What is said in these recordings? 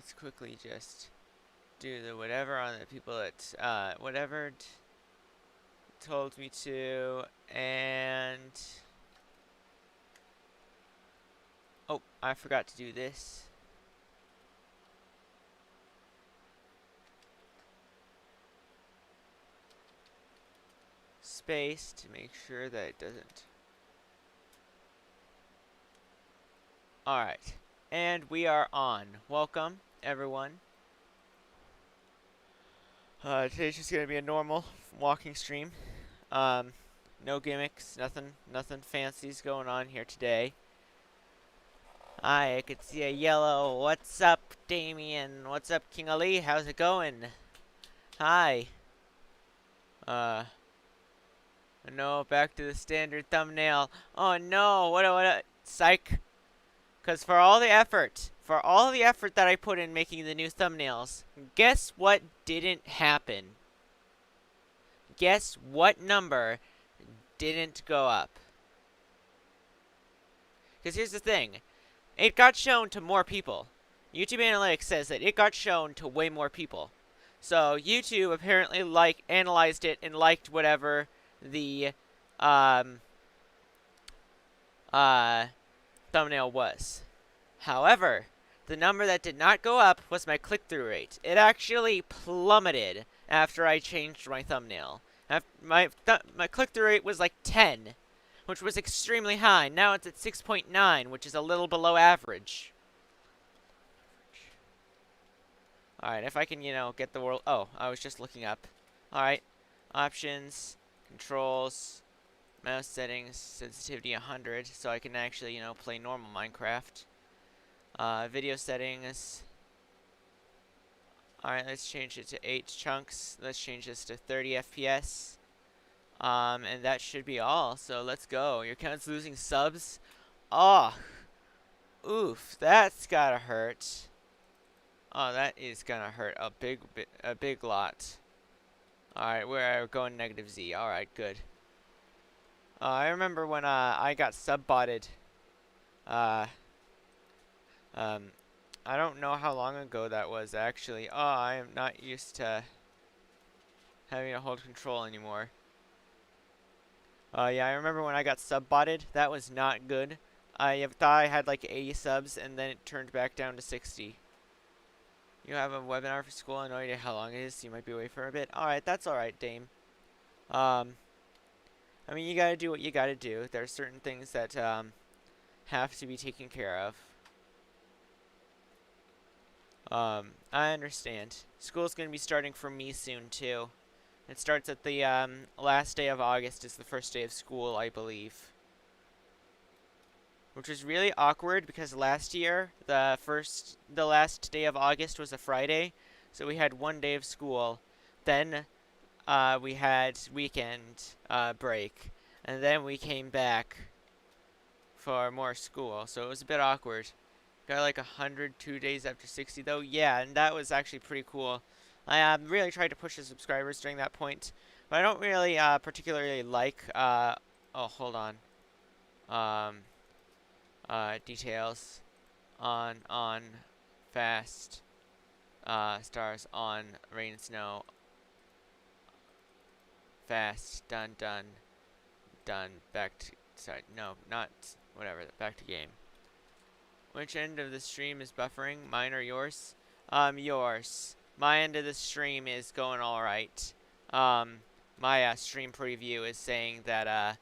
let's quickly just do the whatever on the people that whatever told me to, and oh, I forgot to do this. Space to make sure that it doesn't. Alright, and we are on. Welcome, everyone. Today's just gonna be a normal walking stream. No gimmicks, nothing fancy's going on here today. I could see a yellow. What's up, Damien? What's up, King Ali? How's it going? Hi. No, back to the standard thumbnail. Oh no, what a psych. Because for all the effort that I put in making the new thumbnails, guess what didn't happen? Guess what number didn't go up? Because here's the thing. It got shown to more people. YouTube Analytics says that it got shown to way more people. So YouTube apparently analyzed it and liked whatever the thumbnail was. However, the number that did not go up was my click-through rate. It actually plummeted after I changed my thumbnail. My click-through rate was like 10, which was extremely high. Now it's at 6.9, which is a little below average. Alright, if I can, get the world... Oh, I was just looking up. Alright, options, controls, mouse settings, sensitivity 100, so I can actually, play normal Minecraft. Video settings. Alright, let's change it to 8 chunks. Let's change this to 30 FPS. And that should be all, so let's go. Your account's losing subs? Oh, oof, that's gotta hurt. Oh, that is gonna hurt a big lot. Alright, we're going negative Z. Alright, good. I remember when I got sub-botted. I don't know how long ago that was, actually. Oh, I am not used to having to hold control anymore. Yeah, I remember when I got sub-botted. That was not good. I thought I had like 80 subs, and then it turned back down to 60. You have a webinar for school. I have no idea how long it is, so you might be away for a bit. Alright, that's alright, Dame. I mean, you gotta do what you gotta do. There are certain things that, have to be taken care of. I understand. School's gonna be starting for me soon, too. It starts at the, last day of August is the first day of school, I believe. Which was really awkward because last year, the last day of August was a Friday. So we had 1 day of school. Then, we had weekend, break. And then we came back for more school. So it was a bit awkward. Got like 102 days after 60 though. Yeah, and that was actually pretty cool. I really tried to push the subscribers during that point. But I don't really particularly like... oh, hold on. Details. On. Fast. Stars. On. Rain and snow. Fast. Done. Back to... Sorry, no, not... Whatever. Back to game. Which end of the stream is buffering? Mine or yours? Yours. My end of the stream is going alright. My stream preview is saying that,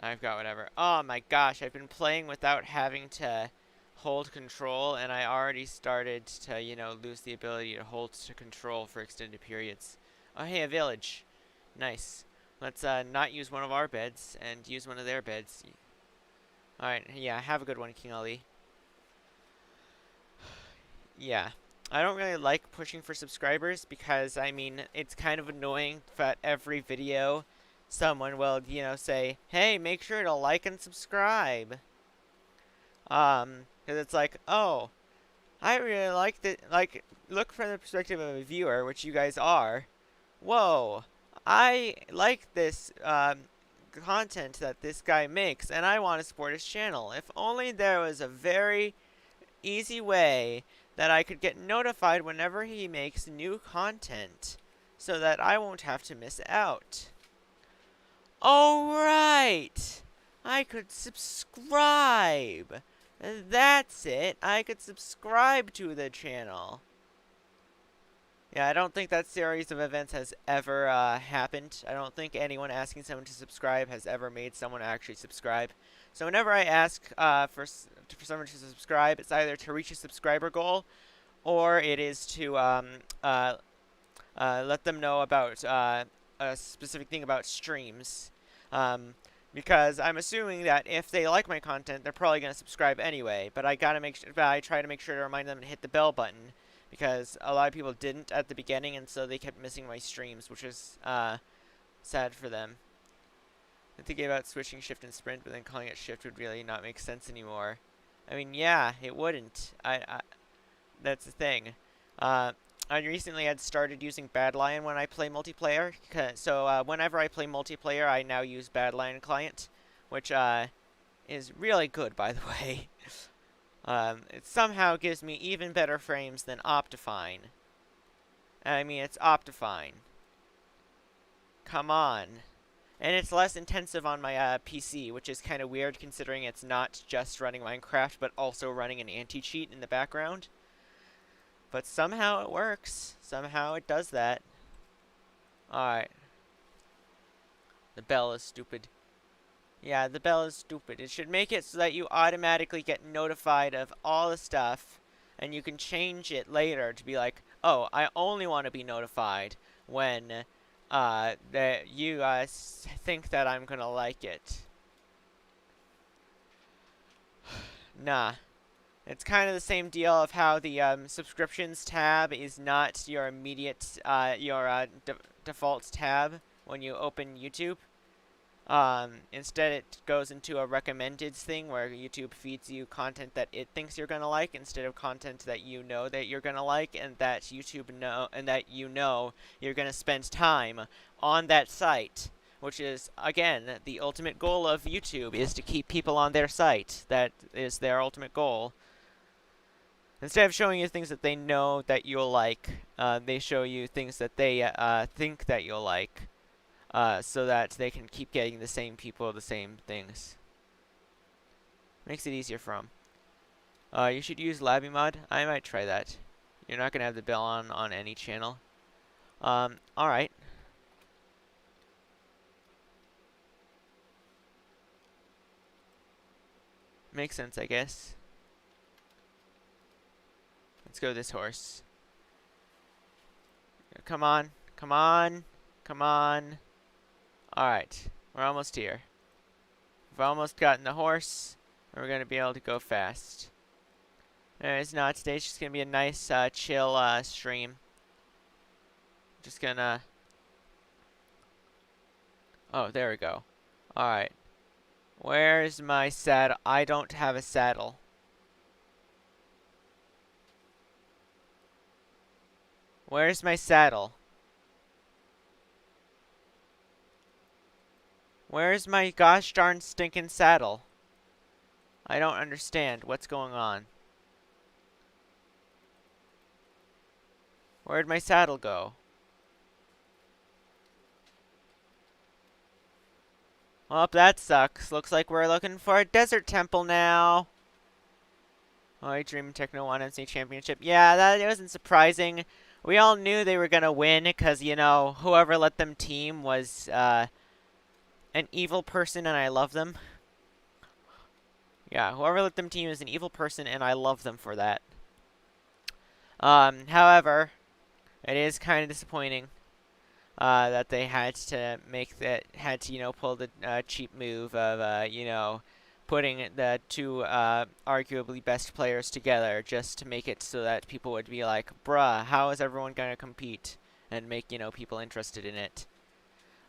I've got whatever. Oh my gosh, I've been playing without having to hold control, and I already started to, lose the ability to hold to control for extended periods. Oh, hey, a village. Nice. Let's, not use one of our beds and use one of their beds. Alright, yeah, have a good one, King Ali. Yeah. I don't really like pushing for subscribers because, I mean, it's kind of annoying that every video someone will, say, hey, make sure to like and subscribe. Because it's like, oh, I really like that, like, look from the perspective of a viewer, which you guys are. Whoa, I like this, content that this guy makes, and I want to support his channel. If only there was a very easy way that I could get notified whenever he makes new content, so that I won't have to miss out. Oh, right! I could subscribe! That's it! I could subscribe to the channel. Yeah, I don't think that series of events has ever happened. I don't think anyone asking someone to subscribe has ever made someone actually subscribe. So whenever I ask for someone to subscribe, it's either to reach a subscriber goal, or it is to let them know about a specific thing about streams. Because I'm assuming that if they like my content, they're probably going to subscribe anyway. But I try to make sure to remind them to hit the bell button, because a lot of people didn't at the beginning, and so they kept missing my streams, which is sad for them. I'm thinking about switching shift and sprint, but then calling it shift would really not make sense anymore. I mean, yeah, it wouldn't. That's the thing. I recently had started using Badlion when I play multiplayer. So whenever I play multiplayer, I now use Badlion client, which is really good, by the way. It somehow gives me even better frames than Optifine. I mean, it's Optifine. Come on. And it's less intensive on my PC, which is kind of weird considering it's not just running Minecraft, but also running an anti-cheat in the background. But somehow it works. Somehow it does that. Alright. The bell is stupid. Yeah, the bell is stupid. It should make it so that you automatically get notified of all the stuff, and you can change it later to be like, oh, I only want to be notified when that you guys think that I'm gonna like it. Nah. It's kind of the same deal of how the subscriptions tab is not your immediate, default tab when you open YouTube. Instead, it goes into a recommended thing where YouTube feeds you content that it thinks you're gonna like instead of content that you know that you're gonna like, and that you're gonna spend time on that site. Which is, again, the ultimate goal of YouTube, is to keep people on their site. That is their ultimate goal. Instead of showing you things that they know that you'll like, they show you things that they think that you'll like, so that they can keep getting the same people the same things. Makes it easier for them. You should use LabbyMod. I might try that. You're not going to have the bell on any channel. Alright. Makes sense, I guess. Let's go this horse. Come on. Come on. Come on. Alright. We're almost here. We've almost gotten the horse. And we're going to be able to go fast. It's not. Today's just going to be a nice, chill, stream. Just gonna... Oh, there we go. Alright. Where's my saddle? I don't have a saddle. Where's my saddle? Where's my gosh darn stinking saddle? I don't understand what's going on. Where'd my saddle go? Well, that sucks. Looks like we're looking for a desert temple now. Oh, I Dream Techno 1 NC Championship. Yeah, that wasn't surprising. We all knew they were going to win because, you know, whoever let them team was an evil person, and I love them. Yeah, whoever let them team is an evil person, and I love them for that. However, it is kind of disappointing that they had to pull the cheap move of, putting the two arguably best players together just to make it so that people would be like, bruh, how is everyone going to compete? And make, people interested in it.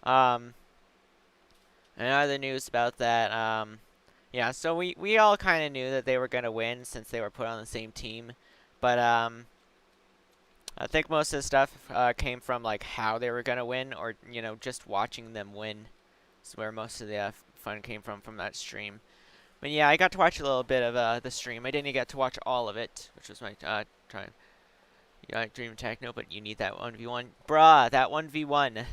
And other news about that, yeah, so we all kind of knew that they were going to win since they were put on the same team. But, I think most of the stuff came from, like, how they were going to win, or, just watching them win. That's where most of the fun came from that stream. But yeah, I got to watch a little bit of the stream. I didn't get to watch all of it, which was my time. You like Dream Techno, but you need that 1v1. Bruh, that 1v1.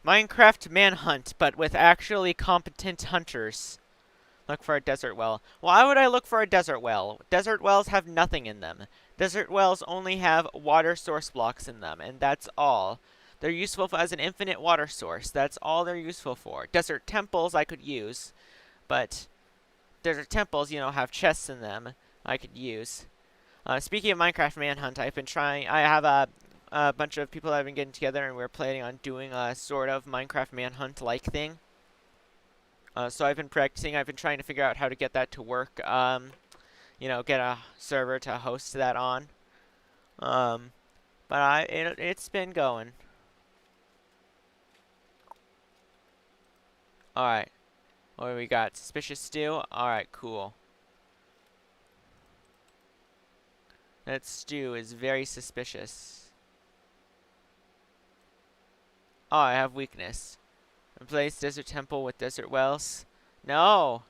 Minecraft Manhunt, but with actually competent hunters. Look for a desert well. Why would I look for a desert well? Desert wells have nothing in them. Desert wells only have water source blocks in them, and that's all. They're useful as an infinite water source. That's all they're useful for. Desert temples I could use, but desert temples, you know, have chests in them I could use. Speaking of Minecraft Manhunt, I have a bunch of people that have been getting together, and we're planning on doing a sort of Minecraft Manhunt-like thing. So I've been practicing. I've been trying to figure out how to get that to work. You know, get a server to host that on. But it's been going. All right. What do we got? Suspicious stew? All right, cool. That stew is very suspicious. Oh, I have weakness. Replace desert temple with desert wells. No!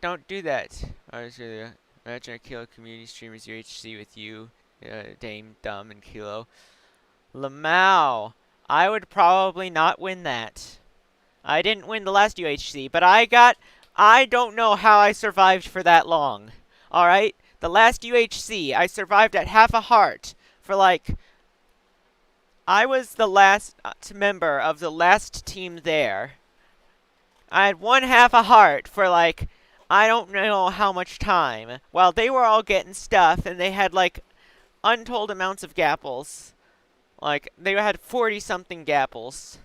Don't do that. I was really imagine a Kilo community streamers UHC with you, Dame, Dumb, and Kilo. Lamau! I would probably not win that. I didn't win the last UHC, but I don't know how I survived for that long. Alright? The last UHC, I survived at half a heart for like... I was the last member of the last team there. I had 1/2 a heart for like, I don't know how much time. While they were all getting stuff and they had like untold amounts of gapples. Like, they had 40-something gapples.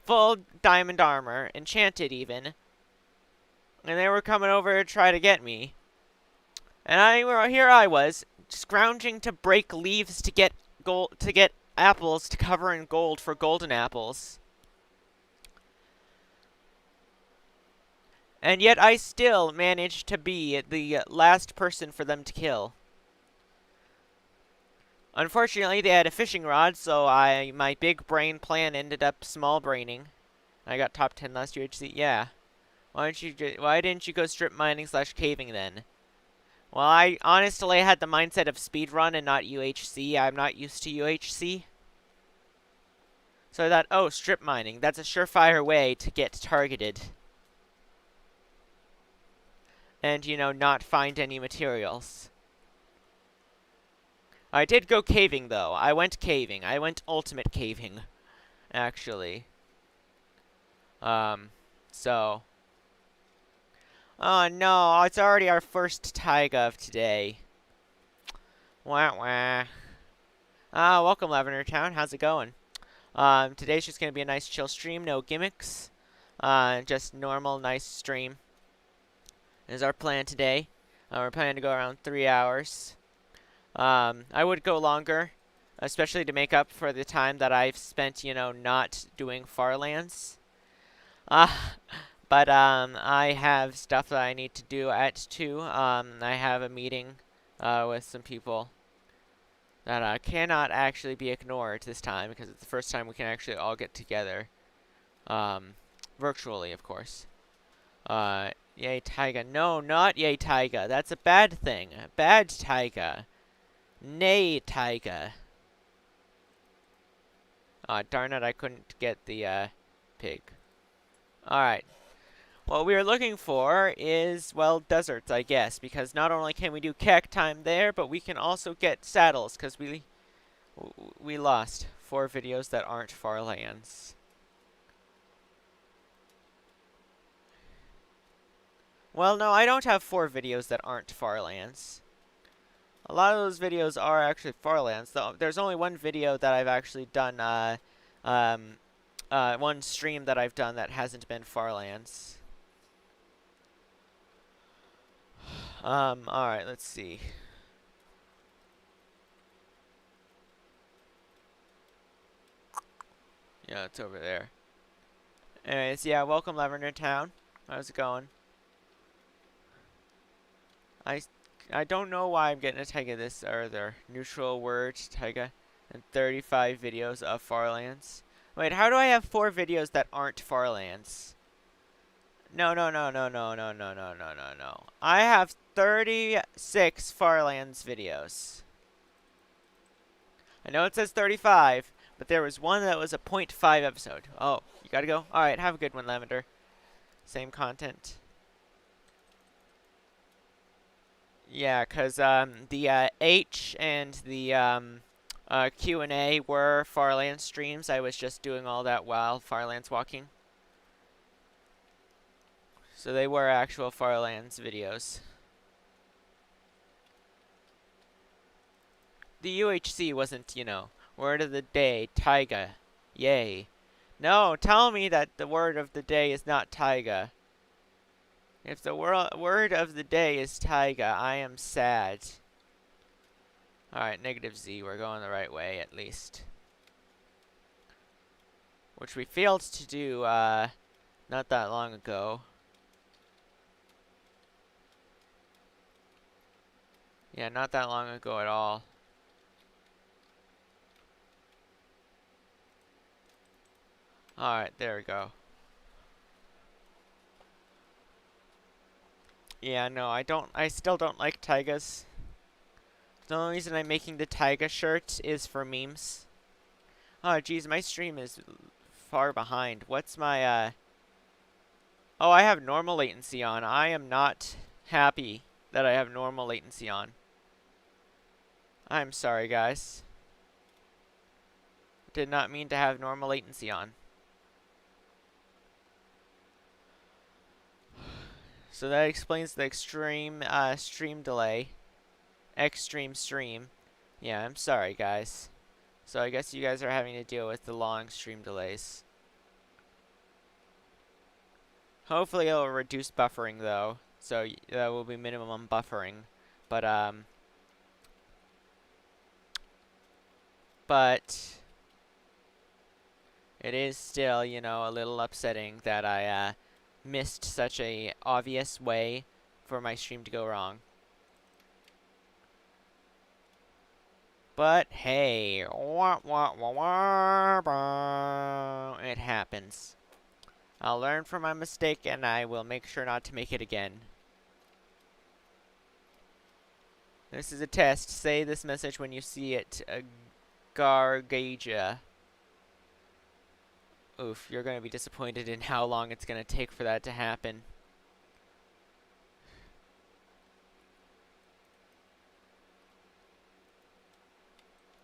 Full diamond armor, enchanted even. And they were coming over to try to get me. And here I was, scrounging to break leaves to get gold, to get apples to cover in gold for golden apples. And yet I still managed to be the last person for them to kill. Unfortunately, they had a fishing rod, so my big brain plan ended up small braining. I got top 10 last UHC. Yeah. Why didn't you go strip mining / caving then? Well, I honestly had the mindset of speedrun and not UHC. I'm not used to UHC. So I thought, oh, strip mining. That's a surefire way to get targeted. And, you know, not find any materials. I did go caving, though. I went caving. I went ultimate caving, actually. So... Oh, no. It's already our first taiga of today. Wah, wah. Welcome, Lavender Town. How's it going? Today's just gonna be a nice chill stream. No gimmicks. Just normal, nice stream. Is our plan today. We're planning to go around 3 hours. I would go longer, especially to make up for the time that I've spent, you know, not doing Farlands. But I have stuff that I need to do at 2. I have a meeting with some people that cannot actually be ignored this time, because it's the first time we can actually all get together. Virtually, of course. Yay, taiga. No, not yay, taiga. That's a bad thing. Bad taiga. Nay, taiga. Aw, darn it, I couldn't get the, pig. Alright. What we are looking for is, well, deserts, I guess, because not only can we do kek time there, but we can also get saddles, because we lost 4 videos that aren't Farlands. Well, no, I don't have 4 videos that aren't Farlands. A lot of those videos are actually Farlands, though there's only one video that I've actually done, one stream that I've done that hasn't been Farlands. Alright, let's see. Yeah, it's over there. Anyways, yeah, welcome Lavender Town. How's it going? I don't know why I'm getting a taiga this, or their neutral word taiga, and 35 videos of Farlands. Wait, how do I have 4 videos that aren't Farlands? No. I have 36 Farlands videos. I know it says 35, but there was one that was a .5 episode. Oh, you gotta go? Alright, have a good one, Lavender. Same content. Yeah, because the H and the Q&A were Farlands streams. I was just doing all that while Farlands walking. So they were actual Farlands videos. The UHC wasn't, you know, word of the day, taiga. Yay. No, tell me that the word of the day is not taiga. If the word of the day is taiga, I am sad. Alright, -Z, we're going the right way, at least. Which we failed to do, not that long ago. Yeah, not that long ago at all. Alright, there we go. Yeah, no, I still don't like taigas. The only reason I'm making the taiga shirt is for memes. Oh, geez, my stream is far behind. What's my, Oh, I have normal latency on. I am not happy that I have normal latency on. I'm sorry, guys. Did not mean to have normal latency on. So that explains the extreme stream delay. Extreme stream. Yeah, I'm sorry, guys. So I guess you guys are having to deal with the long stream delays. Hopefully it'll reduce buffering, though. So that will be minimum buffering. But it is still, you know, a little upsetting that I missed such a obvious way for my stream to go wrong. But hey, it happens. I'll learn from my mistake and I will make sure not to make it again. This is a test. Say this message when you see it. Gargaja. Oof, you're going to be disappointed in how long it's going to take for that to happen.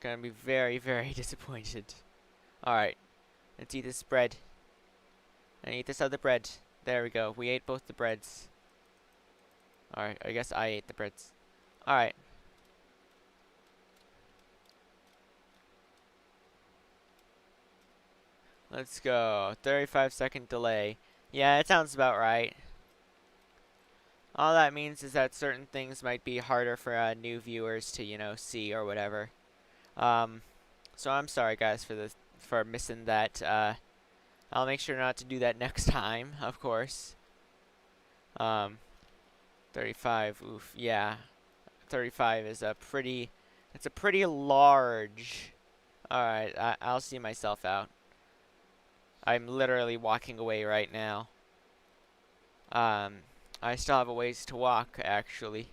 Gonna be very, very disappointed. Alright, let's eat this bread. And eat this other bread. There we go. We ate both the breads. Alright, I guess I ate the breads. Alright. Let's go. 35-second delay. Yeah, it sounds about right. All that means is that certain things might be harder for new viewers to, you know, see or whatever. So I'm sorry, guys, for missing that. I'll make sure not to do that next time, of course. 35. Oof. Yeah, 35 is it's a pretty large. All right, I'll see myself out. I'm literally walking away right now. I still have a ways to walk, actually.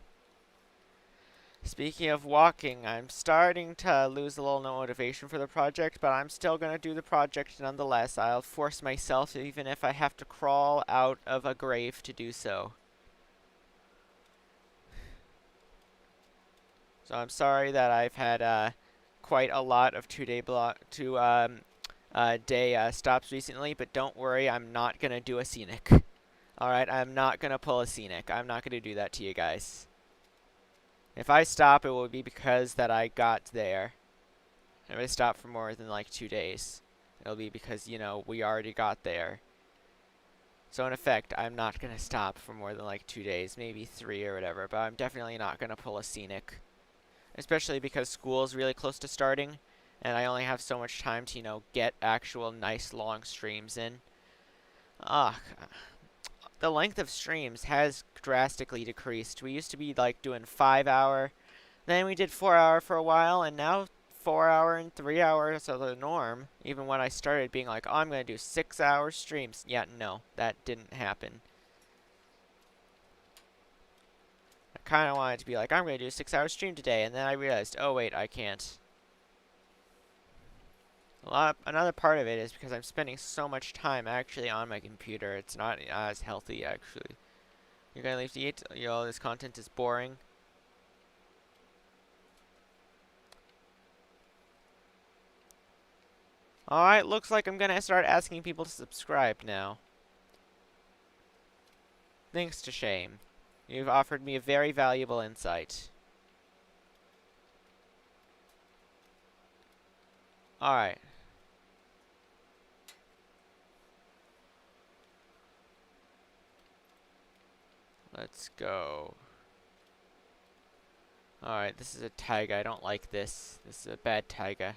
Speaking of walking, I'm starting to lose a little motivation for the project, but I'm still going to do the project nonetheless. I'll force myself, even if I have to crawl out of a grave to do so. So I'm sorry that I've had quite a lot of day stops recently, but don't worry, I'm not going to do a scenic. Alright, I'm not going to pull a scenic. I'm not going to do that to you guys. If I stop, it will be because that I got there. If I stop for more than like 2 days, it'll be because, you know, we already got there. So in effect, I'm not going to stop for more than like 2 days, maybe 3 or whatever, but I'm definitely not going to pull a scenic. Especially because school is really close to starting, and I only have so much time to, you know, get actual nice long streams in. The length of streams has drastically decreased. We used to be like doing 5-hour, then we did 4-hour for a while, and now 4-hour and 3 hours are the norm. Even when I started being like, oh, I'm going to do 6-hour streams. Yeah, no, that didn't happen. I kind of wanted to be like, I'm going to do a 6-hour stream today, and then I realized, oh wait, I can't. Another part of it is because I'm spending so much time actually on my computer. It's not as healthy actually. You're gonna leave to eat? All this content is boring. Alright, looks like I'm gonna start asking people to subscribe now. Thanks to Shame. You've offered me a very valuable insight. Alright. Let's go. Alright, this is a taiga. I don't like this. This is a bad taiga.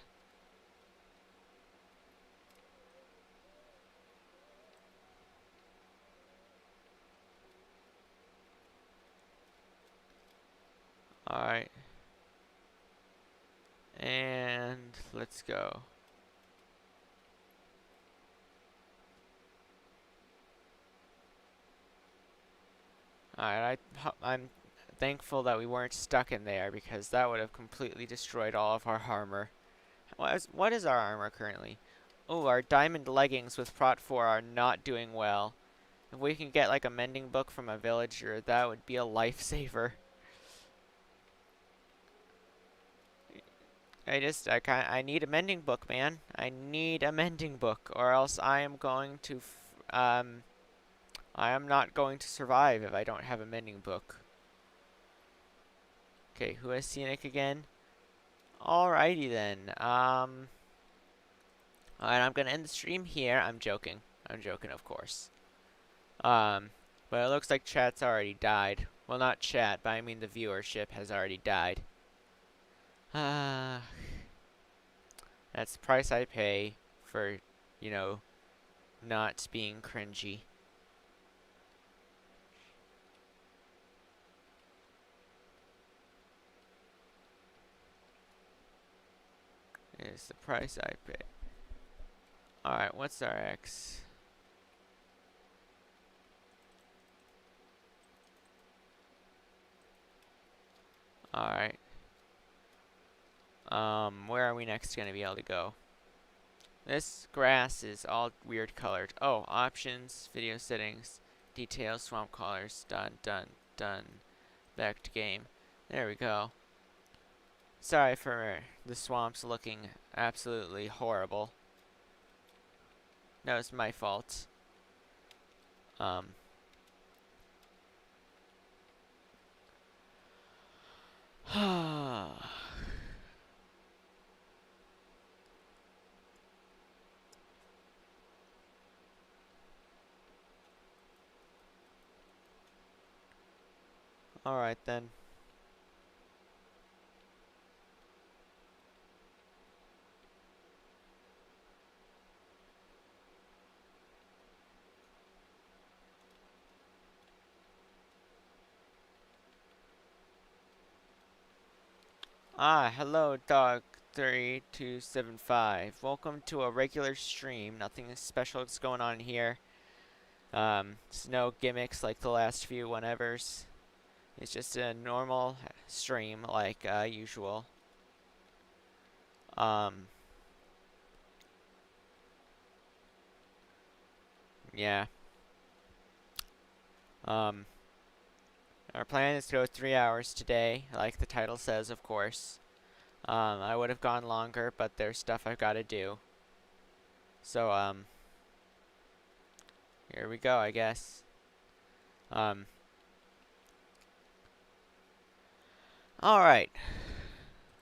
Alright. And let's go. Alright, I'm thankful that we weren't stuck in there because that would have completely destroyed all of our armor. What is our armor currently? Oh, our diamond leggings with Prot 4 are not doing well. If we can get like a mending book from a villager, that would be a lifesaver. I need a mending book, man. I need a mending book, or else I am going to, I am not going to survive if I don't have a mending book. Okay, who has Scenic again? Alrighty then. Alright, I'm gonna end the stream here. I'm joking. I'm joking, of course. But it looks like chat's already died. Well, not chat, but I mean the viewership has already died. That's the price I pay for, you know, not being cringy. Is the price I pay. Alright, what's our X? Alright. Where are we next gonna be able to go? This grass is all weird colored. Oh, options, video settings, details, swamp colors, done, done, done. Back to game. There we go. Sorry for the swamps looking absolutely horrible. No, it's my fault. Alright then. Hello, Dog3275. Welcome to a regular stream. Nothing special is going on here. It's no gimmicks like the last few whenevers. It's just a normal stream like usual. Yeah. Our plan is to go 3 hours today, like the title says, of course. I would have gone longer, but there's stuff I've got to do. So, here we go, I guess. Alright.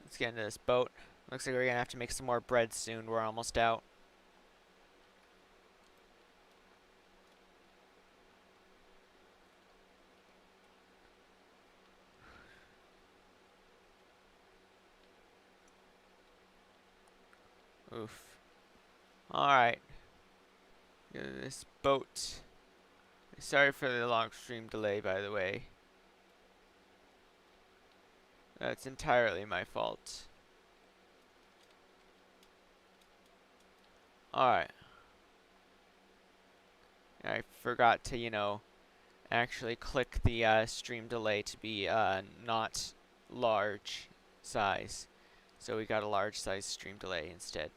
Let's get into this boat. Looks like we're gonna have to make some more bread soon. We're almost out. Oof. Alright. This boat. Sorry for the long stream delay, by the way. That's entirely my fault. Alright. I forgot to, you know, actually click the stream delay to be not large size. So we got a large size stream delay instead.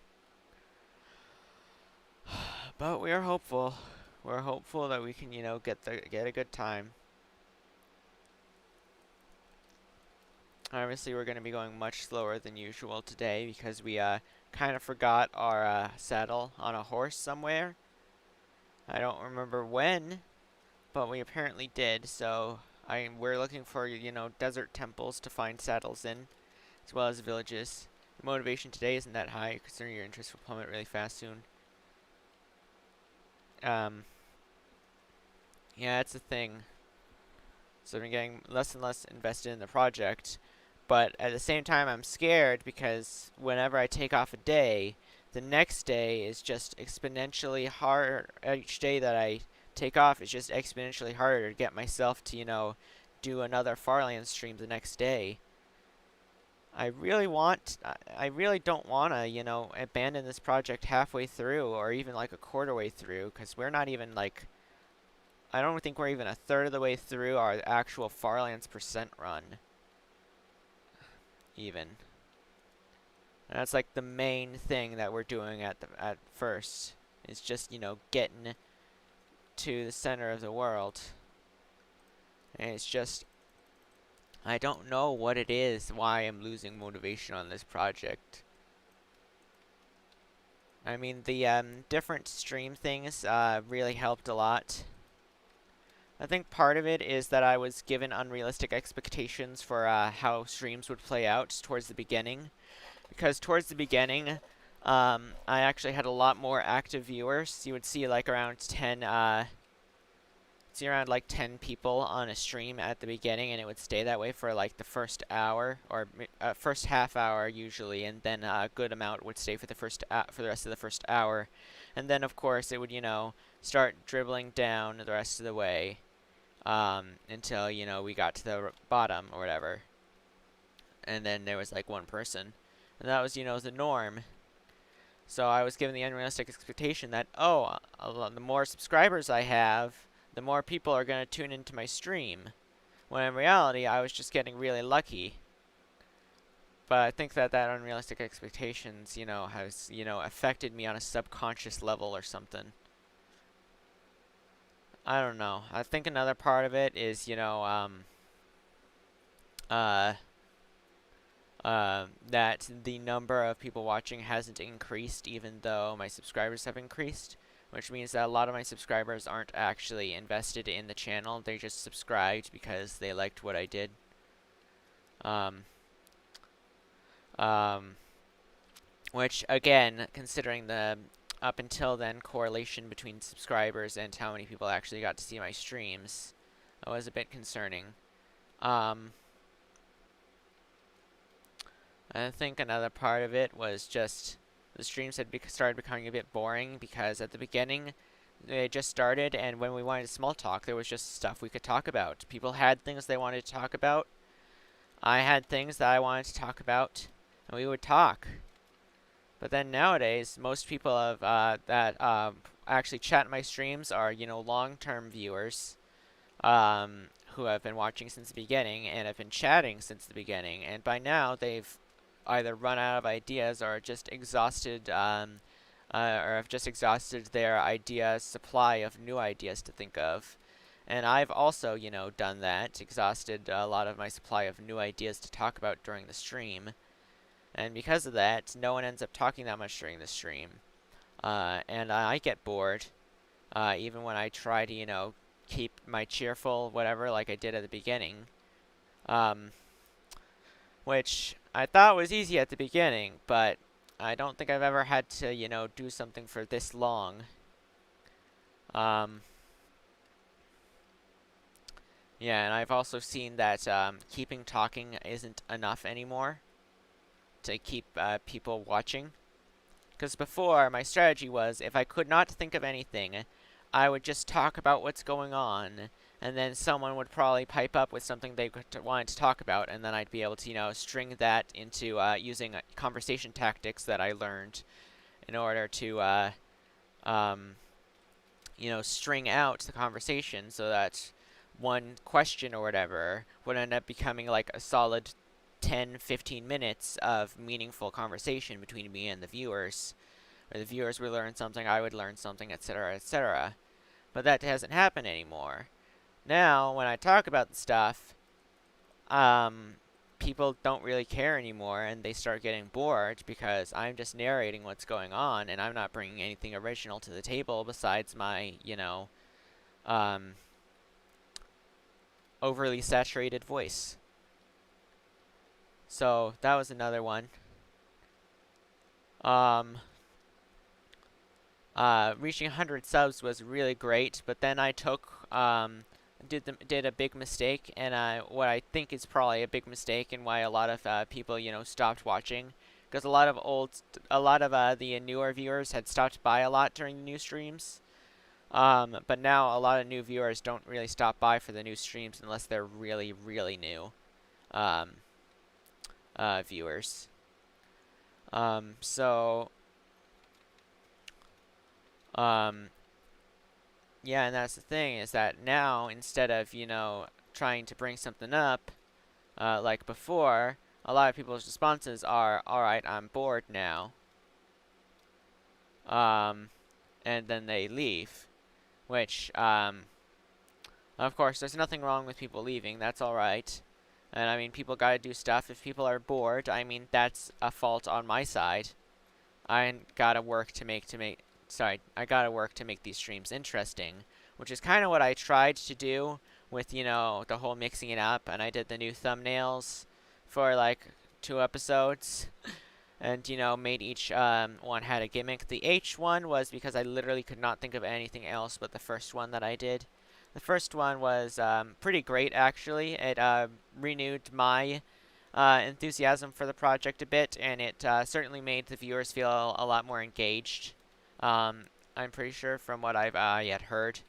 But we are hopeful. We're hopeful that we can, you know, get a good time. Obviously, we're going to be going much slower than usual today because we kind of forgot our saddle on a horse somewhere. I don't remember when, but we apparently did. So we're looking for, you know, desert temples to find saddles in, as well as villages. The motivation today isn't that high, considering your interest will plummet really fast soon. Yeah, it's a thing. So I've been getting less and less invested in the project. But at the same time, I'm scared because whenever I take off a day, the next day is just exponentially hard. Each day that I take off is just exponentially harder to get myself to, you know, do another Farlands stream the next day. I really don't want to, you know, abandon this project halfway through or even like a quarter way through, because we're not even like, I don't think we're even a third of the way through our actual Farlands percent run. Even. And that's like the main thing that we're doing at first. Is just, you know, getting to the center of the world. And it's just, I don't know what it is, why I'm losing motivation on this project. I mean, the different stream things really helped a lot. I think part of it is that I was given unrealistic expectations for how streams would play out towards the beginning. Because towards the beginning, I actually had a lot more active viewers. You would see like around 10 people on a stream at the beginning, and it would stay that way for like the first hour or first half hour usually, and then a good amount would stay for the rest of the first hour, and then of course it would, you know, start dribbling down the rest of the way until, you know, we got to the bottom or whatever, and then there was like one person, and that was, you know, the norm. So I was given the unrealistic expectation that, oh, the more subscribers I have, the more people are going to tune into my stream. When in reality, I was just getting really lucky. But I think that unrealistic expectations, you know, has, you know, affected me on a subconscious level or something. I don't know. I think another part of it is, you know, that the number of people watching hasn't increased even though my subscribers have increased, which means that a lot of my subscribers aren't actually invested in the channel. They just subscribed because they liked what I did. Which, again, considering the up until then correlation between subscribers and how many people actually got to see my streams, was a bit concerning. I think another part of it was just the streams had started becoming a bit boring because at the beginning they just started, and when we wanted small talk, there was just stuff we could talk about. People had things they wanted to talk about. I had things that I wanted to talk about, and we would talk. But then nowadays, most people that actually chat in my streams are, you know, long-term viewers who have been watching since the beginning and have been chatting since the beginning. And by now, they've either run out of ideas or just exhausted, or have just exhausted their supply of new ideas to think of. And I've also, you know, done that, exhausted a lot of my supply of new ideas to talk about during the stream. And because of that, no one ends up talking that much during the stream. And I get bored, even when I try to, you know, keep my cheerful whatever like I did at the beginning. Which I thought was easy at the beginning, but I don't think I've ever had to, you know, do something for this long. Yeah, and I've also seen that keeping talking isn't enough anymore to keep people watching. Because before, my strategy was, if I could not think of anything, I would just talk about what's going on, and then someone would probably pipe up with something they wanted to talk about, and then I'd be able to, you know, string that into using conversation tactics that I learned in order to, you know, string out the conversation so that one question or whatever would end up becoming like a solid 10-15 minutes of meaningful conversation between me and the viewers, or the viewers would learn something, I would learn something, etc., etc. But that doesn't happen anymore. Now, when I talk about the stuff, people don't really care anymore, and they start getting bored because I'm just narrating what's going on, and I'm not bringing anything original to the table besides my, overly saturated voice. So that was another one. Reaching 100 subs was really great, but then I did a big mistake, and what I think is probably a big mistake, and why a lot of people, stopped watching, because a lot of the newer viewers had stopped by a lot during the new streams. But now a lot of new viewers don't really stop by for the new streams unless they're really, really new viewers. Yeah, and that's the thing, is that now, instead of, trying to bring something up, like before, a lot of people's responses are, alright, I'm bored now. And then they leave. Which, of course, there's nothing wrong with people leaving, that's alright. And, I mean, people gotta do stuff. If people are bored, I mean, that's a fault on my side. I gotta work to make these streams interesting, which is kind of what I tried to do with, the whole mixing it up, and I did the new thumbnails for, like, 2 episodes, and, made each one had a gimmick. The H one was because I literally could not think of anything else but the first one that I did. The first one was pretty great, actually. It renewed my enthusiasm for the project a bit, and it certainly made the viewers feel a lot more engaged. I'm pretty sure from what I've yet heard.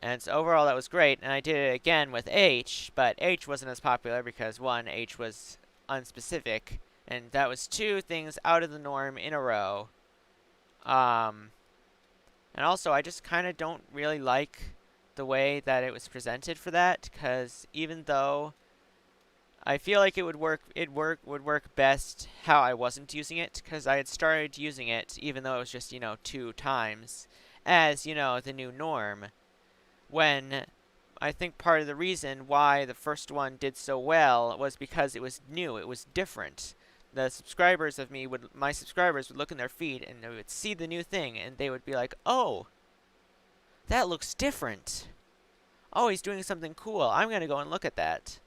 And so overall that was great, and I did it again with H, but H wasn't as popular because, 1, H was unspecific, and that was 2 things out of the norm in a row. And also, I just kind of don't really like the way that it was presented for that, because even though I feel like it would work best how I wasn't using it, because I had started using it, even though it was just, 2 times, as, the new norm, when I think part of the reason why the first one did so well was because it was new, it was different. My subscribers would look in their feed and they would see the new thing, and they would be like, oh, that looks different. Oh, he's doing something cool. I'm gonna go and look at that.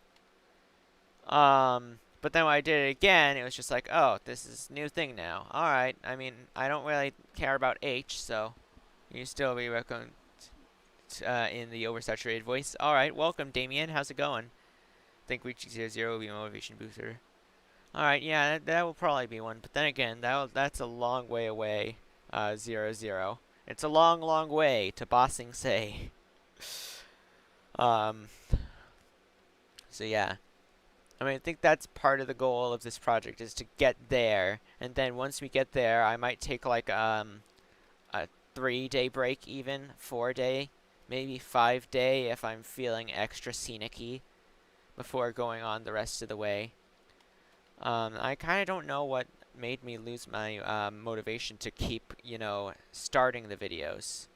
But then when I did it again, it was just like, oh, this is a new thing now. Alright, I mean, I don't really care about H, so you still be welcome in the oversaturated voice. Alright, welcome, Damien. How's it going? I think reaching 0 will be a motivation booster. Alright, yeah, that will probably be one. But then again, that's a long way away, 0. It's a long, long way to Bossing Say. So yeah. I mean, I think that's part of the goal of this project, is to get there. And then once we get there, I might take like a 3-day break even, 4-day, maybe 5-day if I'm feeling extra scenic-y before going on the rest of the way. I kind of don't know what made me lose my motivation to keep, starting the videos.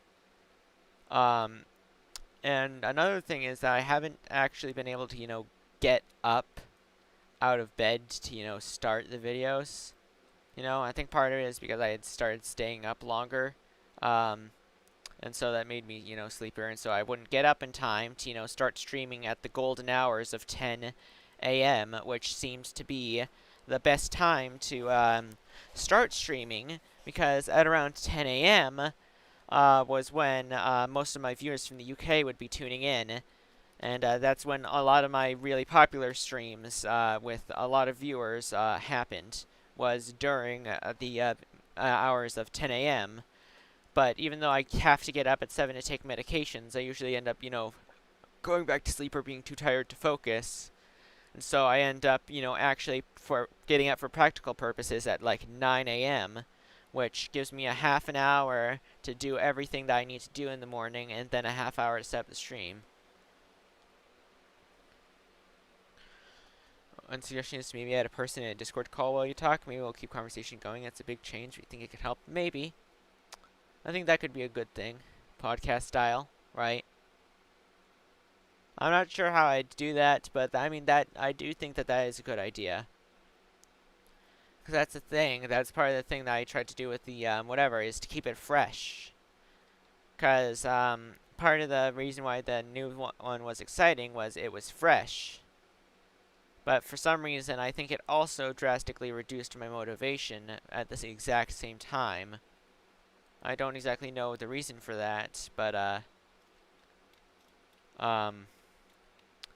And another thing is that I haven't actually been able to, get up out of bed to, start the videos. I think part of it is because I had started staying up longer. And so that made me, sleepier, and so I wouldn't get up in time to, start streaming at the golden hours of 10 a.m., which seems to be the best time to start streaming, because at around 10 a.m. Was when most of my viewers from the UK would be tuning in, and that's when a lot of my really popular streams with a lot of viewers happened, was during the hours of 10 a.m., But even though I have to get up at 7 to take medications, I usually end up, going back to sleep or being too tired to focus. And so I end up, actually for getting up for practical purposes at like 9 a.m., which gives me a half an hour to do everything that I need to do in the morning, and then a half hour to set up the stream. one suggestion is to maybe add a person in a Discord call while you talk. Maybe we'll keep conversation going. That's a big change. We think it could help. Maybe. I think that could be a good thing. Podcast style, right? I'm not sure how I'd do that, but I mean, I do think that is a good idea. Because that's the thing. That's part of the thing that I tried to do with the whatever, is to keep it fresh. Because part of the reason why the new one was exciting was it was fresh. But for some reason, I think it also drastically reduced my motivation at the exact same time. I don't exactly know the reason for that, but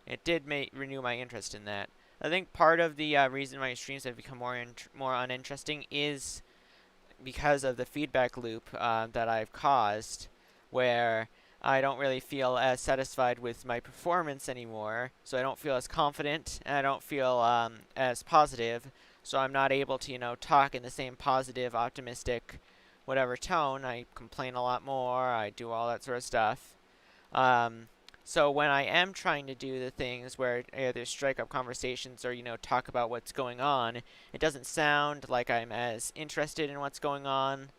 it did renew my interest in that. I think part of the reason my streams have become more uninteresting is because of the feedback loop that I've caused, where I don't really feel as satisfied with my performance anymore, so I don't feel as confident, and I don't feel as positive, so I'm not able to, talk in the same positive, optimistic, whatever tone. I complain a lot more, I do all that sort of stuff. So when I am trying to do the things where either strike up conversations or, talk about what's going on, it doesn't sound like I'm as interested in what's going on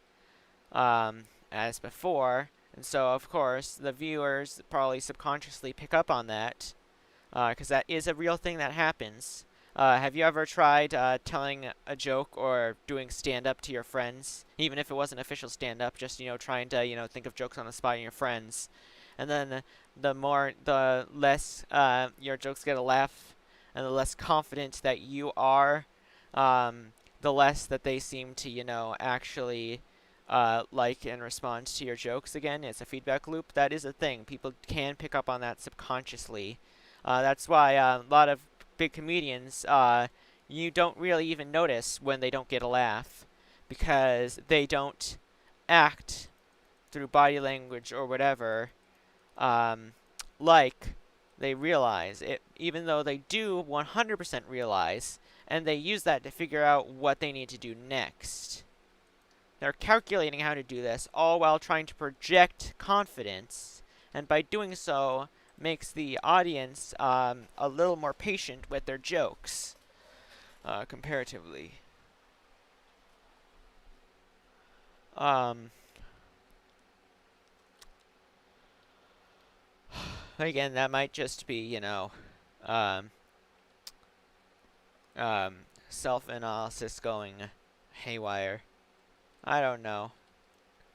as before. And so, of course, the viewers probably subconsciously pick up on that, because that is a real thing that happens. Have you ever tried telling a joke or doing stand-up to your friends? Even if it wasn't official stand-up, just, trying to, think of jokes on the spot in your friends. And then the less your jokes get a laugh, and the less confident that you are, the less that they seem to, actually like and respond to your jokes again. It's a feedback loop. That is a thing. People can pick up on that subconsciously. That's why a lot of big comedians, you don't really even notice when they don't get a laugh, because they don't act through body language or whatever like they realize it, even though they do 100% realize, and they use that to figure out what they need to do next. They're calculating how to do this, all while trying to project confidence, and by doing so, makes the audience a little more patient with their jokes, comparatively. Again, that might just be, self-analysis going haywire. I don't know.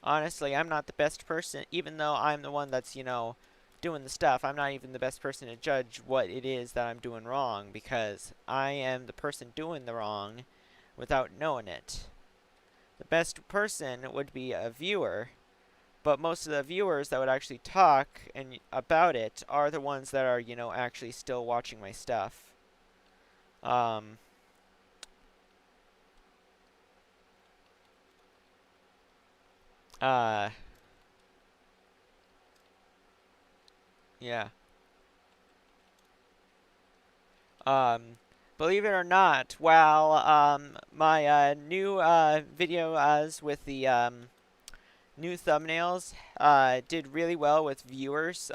Honestly, I'm not the best person, even though I'm the one that's, doing the stuff. I'm not even the best person to judge what it is that I'm doing wrong, because I am the person doing the wrong without knowing it. The best person would be a viewer, but most of the viewers that would actually talk about it are the ones that are, actually still watching my stuff. Yeah. Believe it or not, while my new videos with the new thumbnails did really well with viewers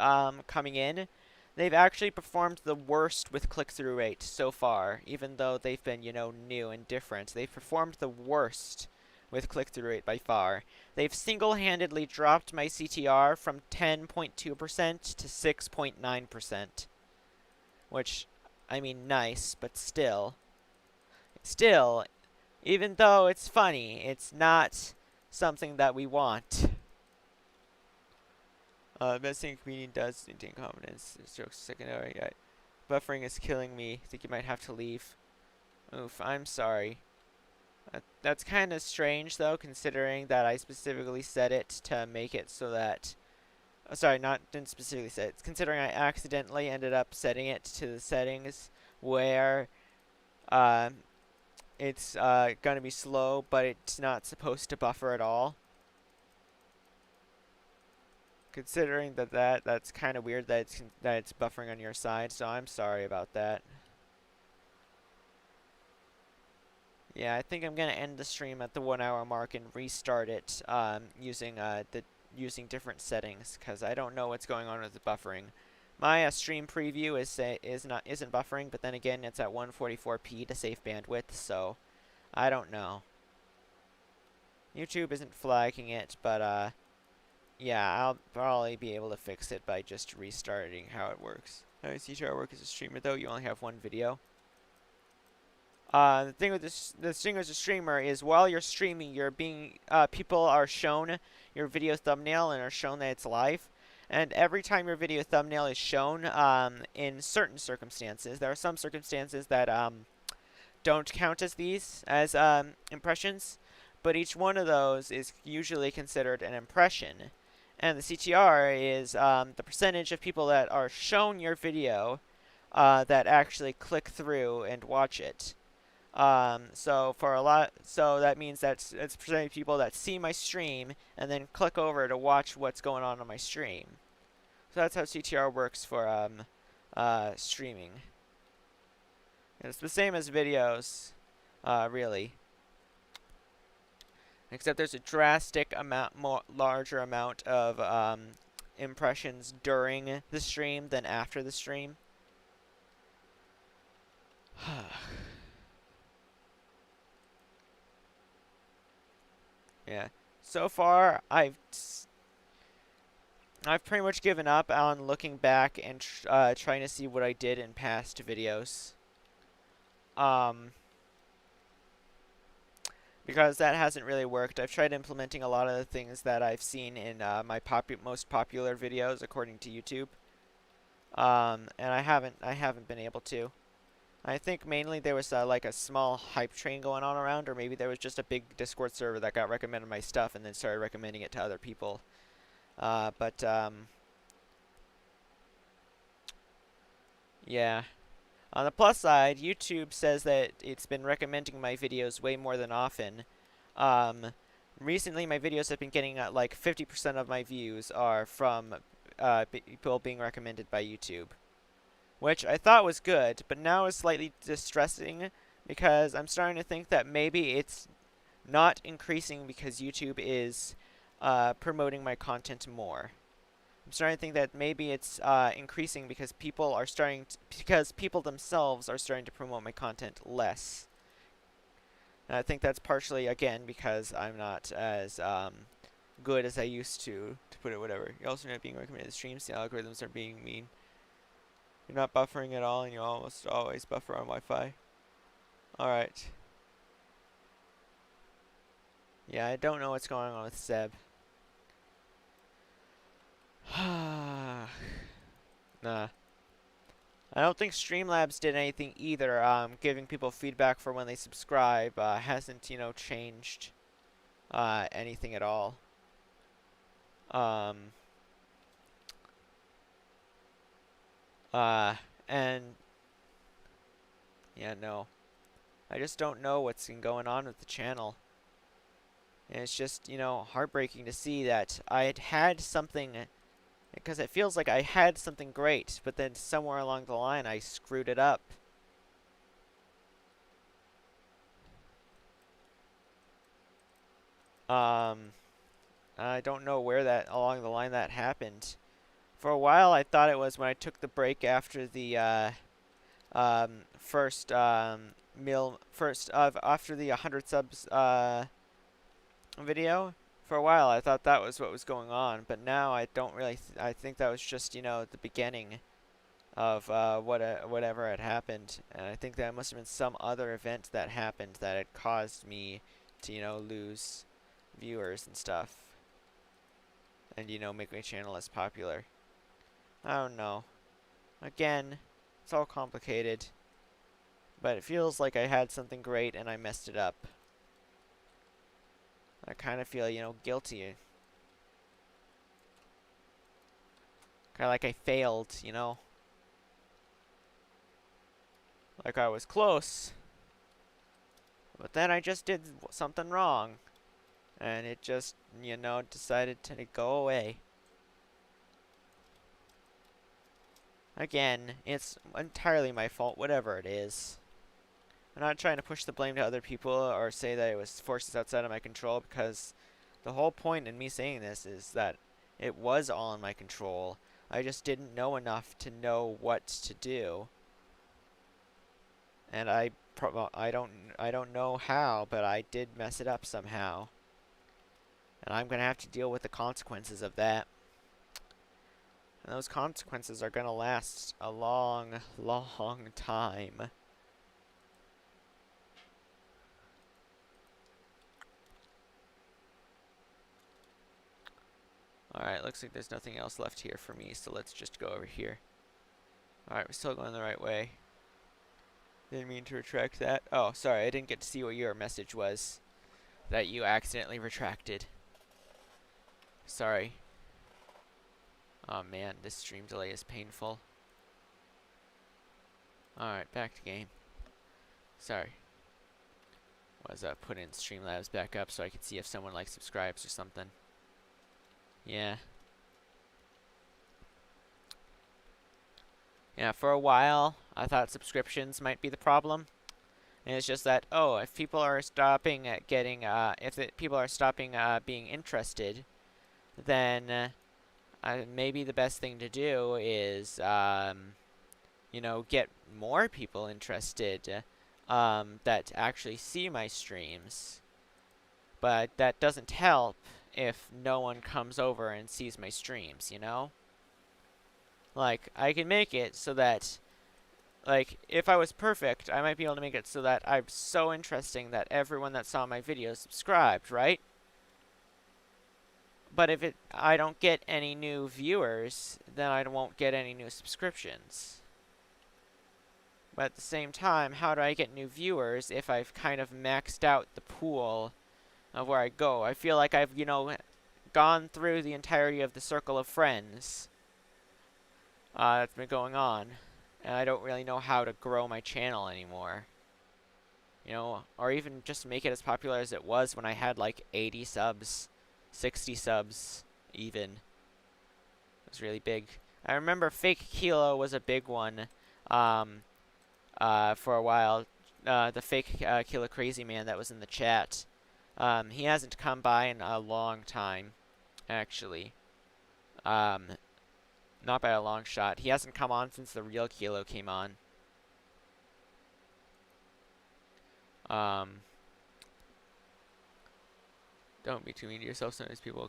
coming in, they've actually performed the worst with click-through rate so far, even though they've been, new and different. They've performed the worst with click-through rate by far. They've single-handedly dropped my CTR from 10.2% to 6.9%, which, I mean, nice, but still, even though it's funny, it's not something that we want. Best thing a comedian does maintain confidence. This joke's secondary. Buffering is killing me. Think you might have to leave. Oof, I'm sorry. That's kind of strange, though, considering that I specifically set it to make it so that... Oh, sorry, didn't specifically set it. Considering I accidentally ended up setting it to the settings where it's going to be slow, but it's not supposed to buffer at all. Considering that's kind of weird that it's buffering on your side, so I'm sorry about that. Yeah, I think I'm gonna end the stream at the 1 hour mark and restart it using different settings, because I don't know what's going on with the buffering. My stream preview isn't buffering, but then again, it's at 144p to save bandwidth, so I don't know. YouTube isn't flagging it, but yeah, I'll probably be able to fix it by just restarting how it works. How does CTR work as a streamer, though? You only have one video. The thing with the thing as a streamer is while you're streaming, people are shown your video thumbnail and are shown that it's live. And every time your video thumbnail is shown, in certain circumstances, there are some circumstances that don't count as impressions, but each one of those is usually considered an impression. And the CTR is the percentage of people that are shown your video that actually click through and watch it. So that means that it's percentage of people that see my stream and then click over to watch what's going on my stream. So that's how CTR works for streaming. And it's the same as videos, really. Except there's a drastic larger amount of impressions during the stream than after the stream. Yeah. So far, I've pretty much given up on looking back and trying to see what I did in past videos. Because that hasn't really worked. I've tried implementing a lot of the things that I've seen in my most popular videos according to YouTube. And I haven't been able to. I think mainly there was like a small hype train going on around, or maybe there was just a big Discord server that got recommended my stuff and then started recommending it to other people. Yeah. On the plus side, YouTube says that it's been recommending my videos way more than often. Recently, my videos have been getting like 50% of my views are from people being recommended by YouTube. Which I thought was good, but now is slightly distressing because I'm starting to think that maybe it's not increasing because YouTube is promoting my content more. I'm starting to think that maybe it's increasing because people themselves are starting to promote my content less. And I think that's partially, again, because I'm not as good as I used to put it, whatever. You're also not being recommended streams, the algorithms are being mean. You're not buffering at all, and you almost always buffer on Wi-Fi. Alright. Yeah, I don't know what's going on with Seb. Nah. I don't think Streamlabs did anything either. Giving people feedback for when they subscribe hasn't, changed anything at all. And yeah, no. I just don't know what's been going on with the channel. And it's just, heartbreaking to see that I had something, because it feels like I had something great, but then somewhere along the line I screwed it up. I don't know where along the line that happened. For a while, I thought it was when I took the break after the after the 100 subs video. For a while, I thought that was what was going on, but now I don't really. I think that was just the beginning of whatever had happened, and I think that must have been some other event that happened that had caused me to lose viewers and stuff, and make my channel less popular. I don't know. Again, it's all complicated. But it feels like I had something great and I messed it up. I kind of feel, guilty. Kind of like I failed, Like I was close. But then I just did something wrong. And it just, decided to go away. Again, it's entirely my fault, whatever it is. I'm not trying to push the blame to other people or say that it was forces outside of my control, because the whole point in me saying this is that it was all in my control. I just didn't know enough to know what to do. And I don't know how, but I did mess it up somehow. And I'm gonna have to deal with the consequences of that. And those consequences are gonna last a long, long time. Alright, looks like there's nothing else left here for me, so let's just go over here. Alright, we're still going the right way. Didn't mean to retract that. Oh, sorry, I didn't get to see what your message was that you accidentally retracted. Sorry. Oh man, this stream delay is painful. Alright, back to game. Sorry. Was put in Streamlabs back up so I could see if someone like subscribes or something. Yeah. Yeah, for a while, I thought subscriptions might be the problem. And it's just that, oh, if people are stopping at getting, people are stopping being interested, then maybe the best thing to do is, you know, get more people interested that actually see my streams. But that doesn't help if no one comes over and sees my streams, you know? Like, I can make it so that, like, if I was perfect, I might be able to make it so that I'm so interesting that everyone that saw my video subscribed, right? But if I don't get any new viewers, then I won't get any new subscriptions. But at the same time, how do I get new viewers if I've kind of maxed out the pool of where I go? I feel like I've, you know, gone through the entirety of the circle of friends that's been going on, and I don't really know how to grow my channel anymore. You know, or even just make it as popular as it was when I had like 80 subs, 60 subs even. It was really big. I remember Fake Kilo was a big one for a while. The fake KilloCrazyMan that was in the chat. He hasn't come by in a long time, actually. Not by a long shot. He hasn't come on since the real Kilo came on. Don't be too mean to yourself. Sometimes people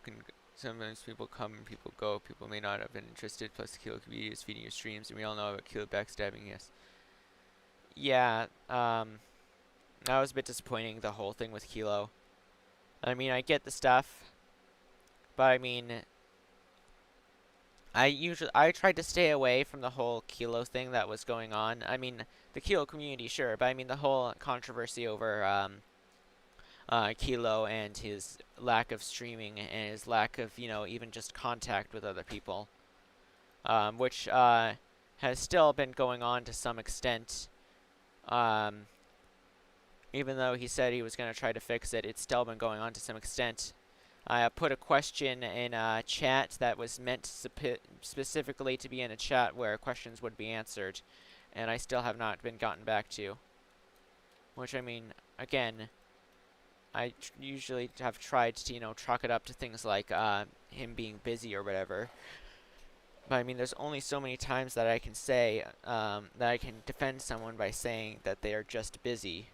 come and people go. People may not have been interested. Plus, the Kilo community is feeding your streams, and we all know about Kilo backstabbing. Yes. Yeah. That was a bit disappointing. The whole thing with Kilo. I mean, I get the stuff, but I mean, I tried to stay away from the whole Kilo thing that was going on. I mean, the Kilo community, sure, but I mean the whole controversy over Kilo and his lack of streaming and his lack of, you know, even just contact with other people, which has still been going on to some extent. Even though he said he was going to try to fix it, it's still been going on to some extent. I put a question in a chat that was meant specifically to be in a chat where questions would be answered, and I still have not been gotten back to. Which, I mean, again, I usually have tried to, you know, chalk it up to things like him being busy or whatever. But, I mean, there's only so many times that I can say, that I can defend someone by saying that they are just busy.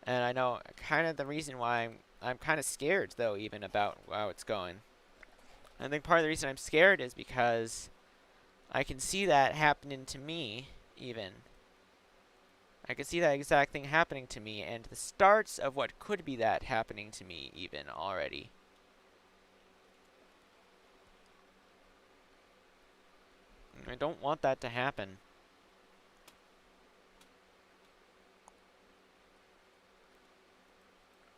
And I know kind of the reason why I'm kind of scared, though, even about how it's going. I think part of the reason I'm scared is because I can see that happening to me, even. I can see that exact thing happening to me, and the starts of what could be that happening to me, even, already. I don't want that to happen.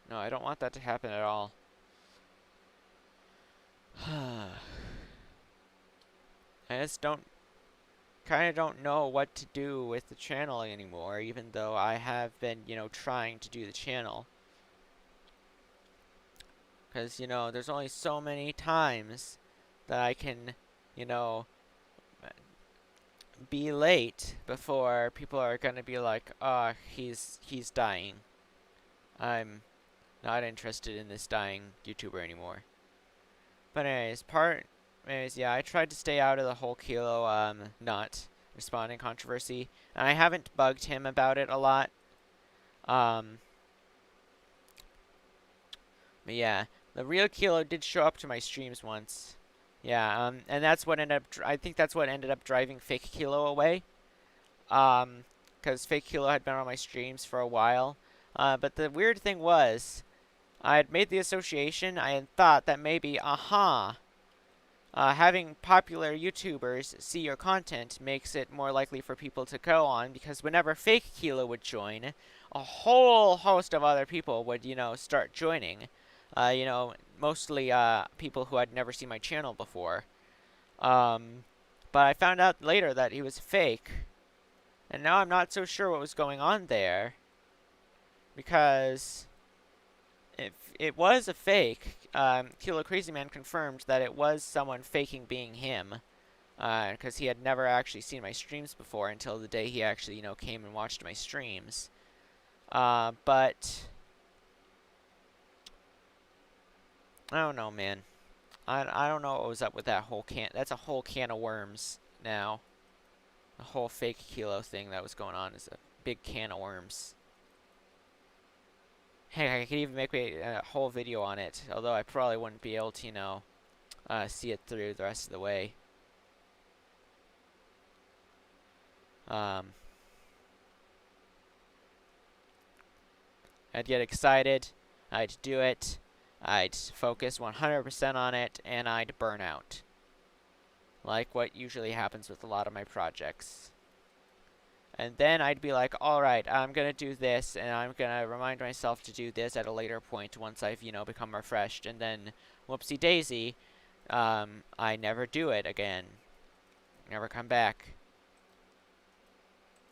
No, I don't want that to happen at all. I just kind of don't know what to do with the channel anymore, even though I have been, you know, trying to do the channel. Because, you know, there's only so many times that I can, you know, be late before people are going to be like, oh, he's dying. I'm not interested in this dying YouTuber anymore. But anyways, part anyways, yeah, I tried to stay out of the whole Kilo not responding controversy, and I haven't bugged him about it a lot. Um, but yeah, the real Kilo did show up to my streams once. Yeah, and that's what ended up. I think that's what ended up driving fake Kilo away. Because fake Kilo had been on my streams for a while. But the weird thing was, I had made the association. I had thought that maybe, having popular YouTubers see your content makes it more likely for people to go on, because whenever fake Kilo would join, a whole host of other people would, start joining. Mostly people who had never seen my channel before. But I found out later that he was fake. And now I'm not so sure what was going on there. Because if it was a fake, KilloCrazyMan confirmed that it was someone faking being him. Because he had never actually seen my streams before until the day he actually, came and watched my streams. But I don't know, man. I don't know what was up with that whole can. That's a whole can of worms now. The whole fake Kilo thing that was going on is a big can of worms. Hey, I could even make a whole video on it, although I probably wouldn't be able to, see it through the rest of the way. I'd get excited, I'd do it, I'd focus 100% on it, and I'd burn out. Like what usually happens with a lot of my projects. And then I'd be like, alright, I'm gonna do this, and I'm gonna remind myself to do this at a later point once I've, become refreshed. And then, whoopsie daisy, I never do it again. Never come back.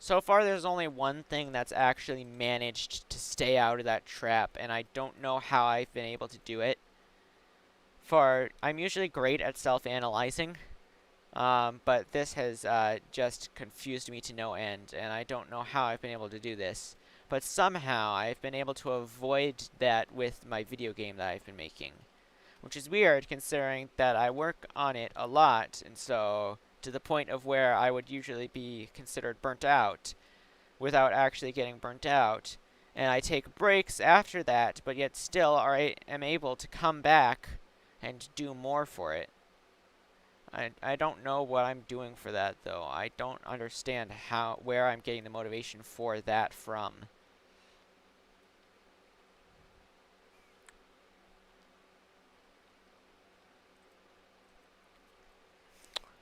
So far, there's only one thing that's actually managed to stay out of that trap, and I don't know how I've been able to do it. I'm usually great at self-analyzing. But this has just confused me to no end, and I don't know how I've been able to do this. But somehow I've been able to avoid that with my video game that I've been making. Which is weird, considering that I work on it a lot, and so to the point of where I would usually be considered burnt out without actually getting burnt out. And I take breaks after that, but yet still am able to come back and do more for it. I don't know what I'm doing for that, though. I don't understand where I'm getting the motivation for that from.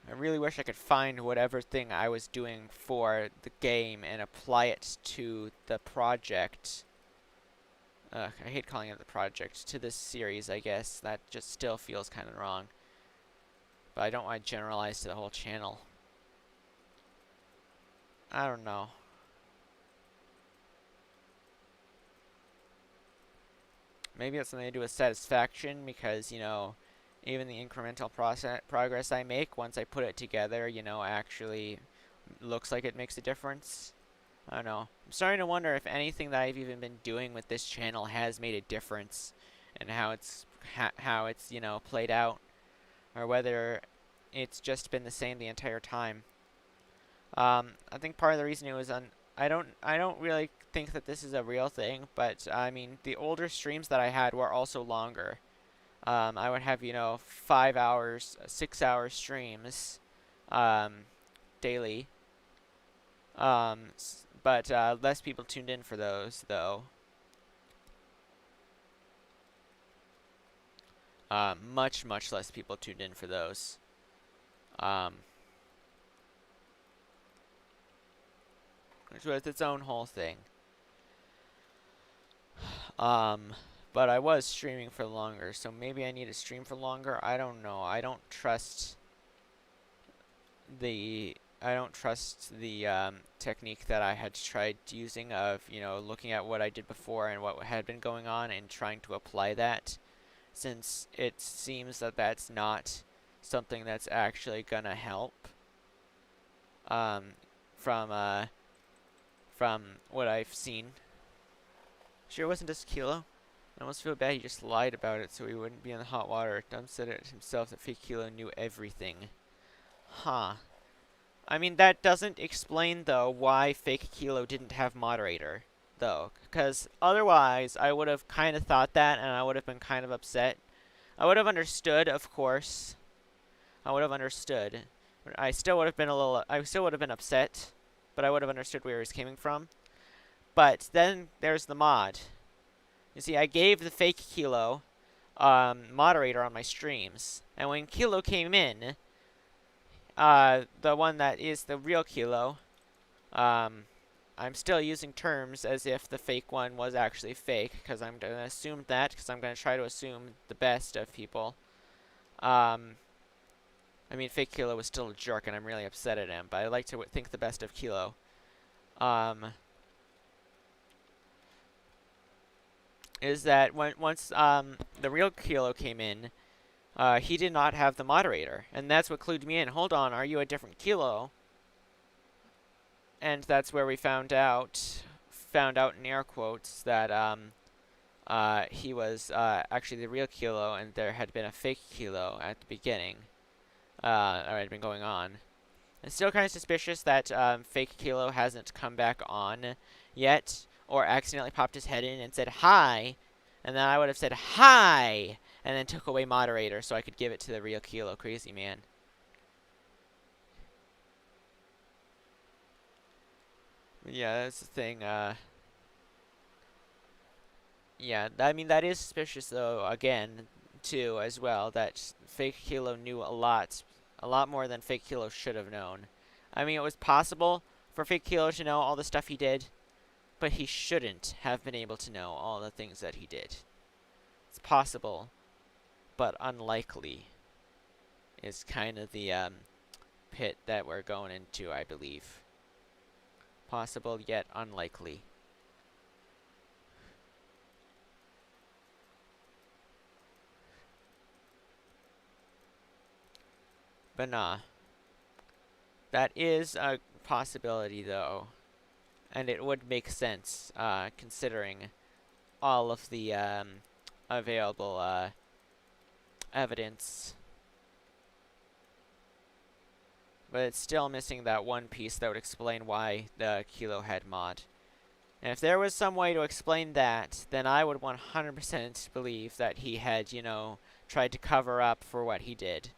I really wish I could find whatever thing I was doing for the game and apply it to the project. I hate calling it the project. To this series, I guess. That just still feels kind of wrong. But I don't want to generalize to the whole channel. I don't know. Maybe it's something to do with satisfaction, because, even the incremental progress I make, once I put it together, actually looks like it makes a difference. I don't know. I'm starting to wonder if anything that I've even been doing with this channel has made a difference, and how it's, played out. Or whether it's just been the same the entire time. I think part of the reason it was I don't really think that this is a real thing, but I mean, the older streams that I had were also longer. I would have, 5 hours, 6-hour streams, daily. But less people tuned in for those, though. Much less people tuned in for those. Which was its own whole thing. But I was streaming for longer, so maybe I need to stream for longer. I don't know. I don't trust the technique that I had tried using of, looking at what I did before and what had been going on and trying to apply that. Since it seems that that's not something that's actually gonna help. From what I've seen. Sure, wasn't this Kilo? I almost feel bad he just lied about it so he wouldn't be in the hot water. Dumb said it himself that fake Kilo knew everything. Huh. I mean, that doesn't explain, though, why fake Kilo didn't have moderator, though. Because otherwise, I would have kind of thought that, and I would have been kind of upset. I would have understood, of course. I would have understood. I still would have been upset, but I would have understood where he was coming from. But then there's the mod. You see, I gave the fake Kilo moderator on my streams, and when Kilo came in, the one that is the real Kilo, I'm still using terms as if the fake one was actually fake, because I'm going to assume that, because I'm going to try to assume the best of people. I mean, fake Kilo was still a jerk, and I'm really upset at him, but I like to think the best of Kilo. Is that once the real Kilo came in, he did not have the moderator, and that's what clued me in. Hold on, are you a different Kilo? And that's where we found out in air quotes, that he was actually the real Kilo, and there had been a fake Kilo at the beginning. That had been going on. It's still kind of suspicious that fake Kilo hasn't come back on yet, or accidentally popped his head in and said hi, and then I would have said hi, and then took away moderator so I could give it to the real KilloCrazyMan. Yeah, that's the thing. Yeah, I mean, that is suspicious, though, again, too, as well, that fake Kilo knew a lot more than fake Kilo should have known. I mean, it was possible for fake Kilo to know all the stuff he did, but he shouldn't have been able to know all the things that he did. It's possible, but unlikely is kind of the pit that we're going into, I believe. Possible, yet unlikely. But nah. That is a possibility, though. And it would make sense, considering all of the available evidence. But it's still missing that one piece that would explain why the Kilo had mod. And if there was some way to explain that, then I would 100% believe that he had, you know, tried to cover up for what he did.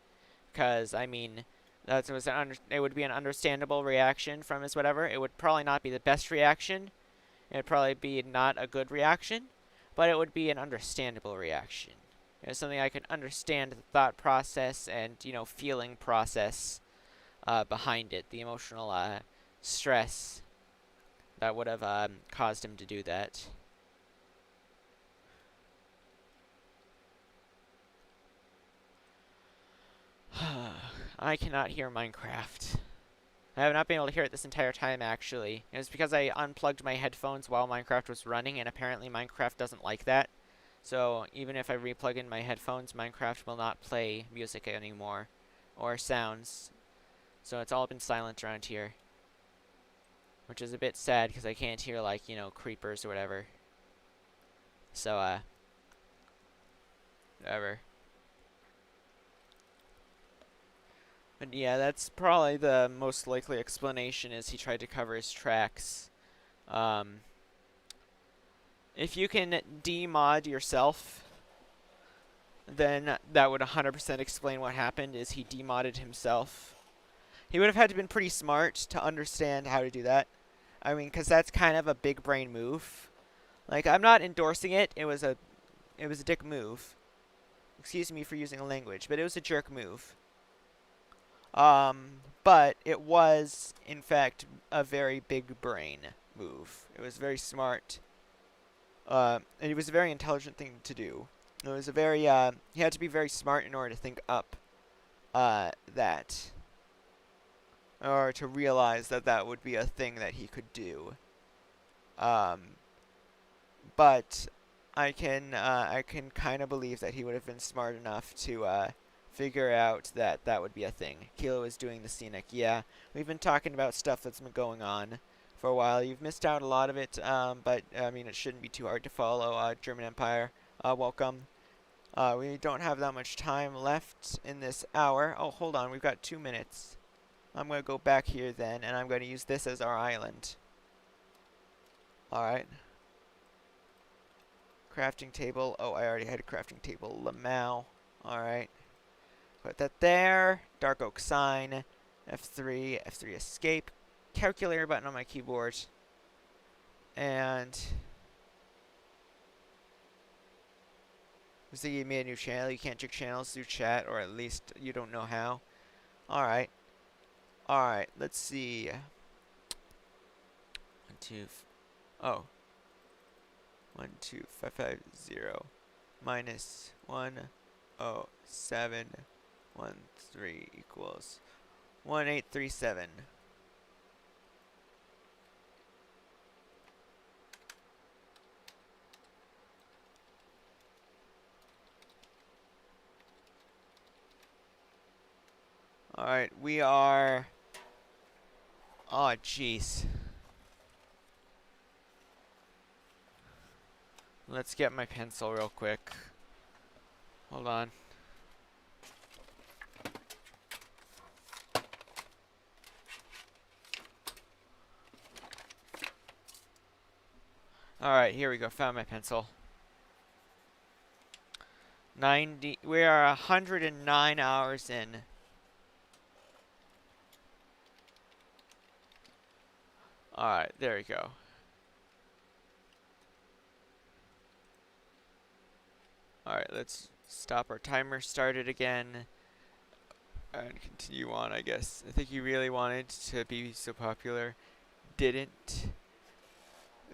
Because, I mean, it would be an understandable reaction from his whatever. It would probably not be the best reaction. It would probably be not a good reaction. But it would be an understandable reaction. It was something I could understand the thought process and, you know, feeling process behind it. The emotional stress that would have caused him to do that. I cannot hear Minecraft. I have not been able to hear it this entire time, actually. It was because I unplugged my headphones while Minecraft was running, and apparently Minecraft doesn't like that. So even if I replug in my headphones, Minecraft will not play music anymore, or sounds. So it's all been silent around here. Which is a bit sad, because I can't hear, like, you know, creepers or whatever. So, whatever. But yeah, that's probably the most likely explanation, is he tried to cover his tracks. If you can demod yourself, then that would 100% explain what happened, is he demodded himself. He would have had to been pretty smart to understand how to do that. I mean, because that's kind of a big brain move. Like, I'm not endorsing it. It was a dick move. Excuse me for using a language, but it was a jerk move. But it was, in fact, a very big brain move. It was very smart. And it was a very intelligent thing to do. It was a very, he had to be very smart in order to think up, that. Or to realize that that would be a thing that he could do. But I can kind of believe that he would have been smart enough to, figure out that that would be a thing. Kilo is doing the scenic. Yeah, we've been talking about stuff that's been going on for a while. You've missed out a lot of it, but, I mean, it shouldn't be too hard to follow, German Empire. welcome. We don't have that much time left in this hour. Oh, hold on, we've got 2 minutes. I'm going to go back here then, and I'm going to use this as our island. Alright. Crafting table. Oh, I already had a crafting table. Lamau. Alright. Put that there. Dark oak sign. F3. F3 escape. Calculator button on my keyboard. And looks like you made a new channel. You can't check channels through chat, or at least you don't know how. Alright. Alright, let's see. 1, 2. Oh. 1, 2, 5, 5, 0. Minus 1, 0, 7, 1, 3 equals 1837. Alright, we are... Oh, jeez. Let's get my pencil real quick. Hold on. Alright, here we go. Found my pencil. 90. We are 109 hours in. Alright, there we go. Alright, let's stop our timer, start it again, and continue on, I guess. I think you really wanted to be so popular. Didn't.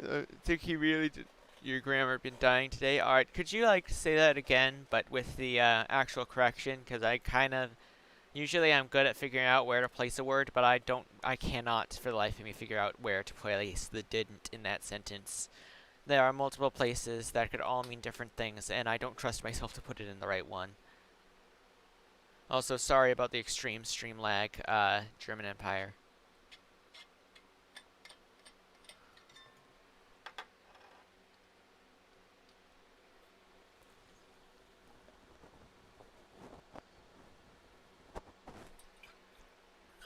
I think he really did. Your grammar been dying today. Alright, could you, like, say that again, but with the actual correction? Because I kind of... Usually I'm good at figuring out where to place a word, but I cannot for the life of me figure out where to place the didn't in that sentence. There are multiple places that could all mean different things, and I don't trust myself to put it in the right one. Also, sorry about the extreme stream lag, German Empire.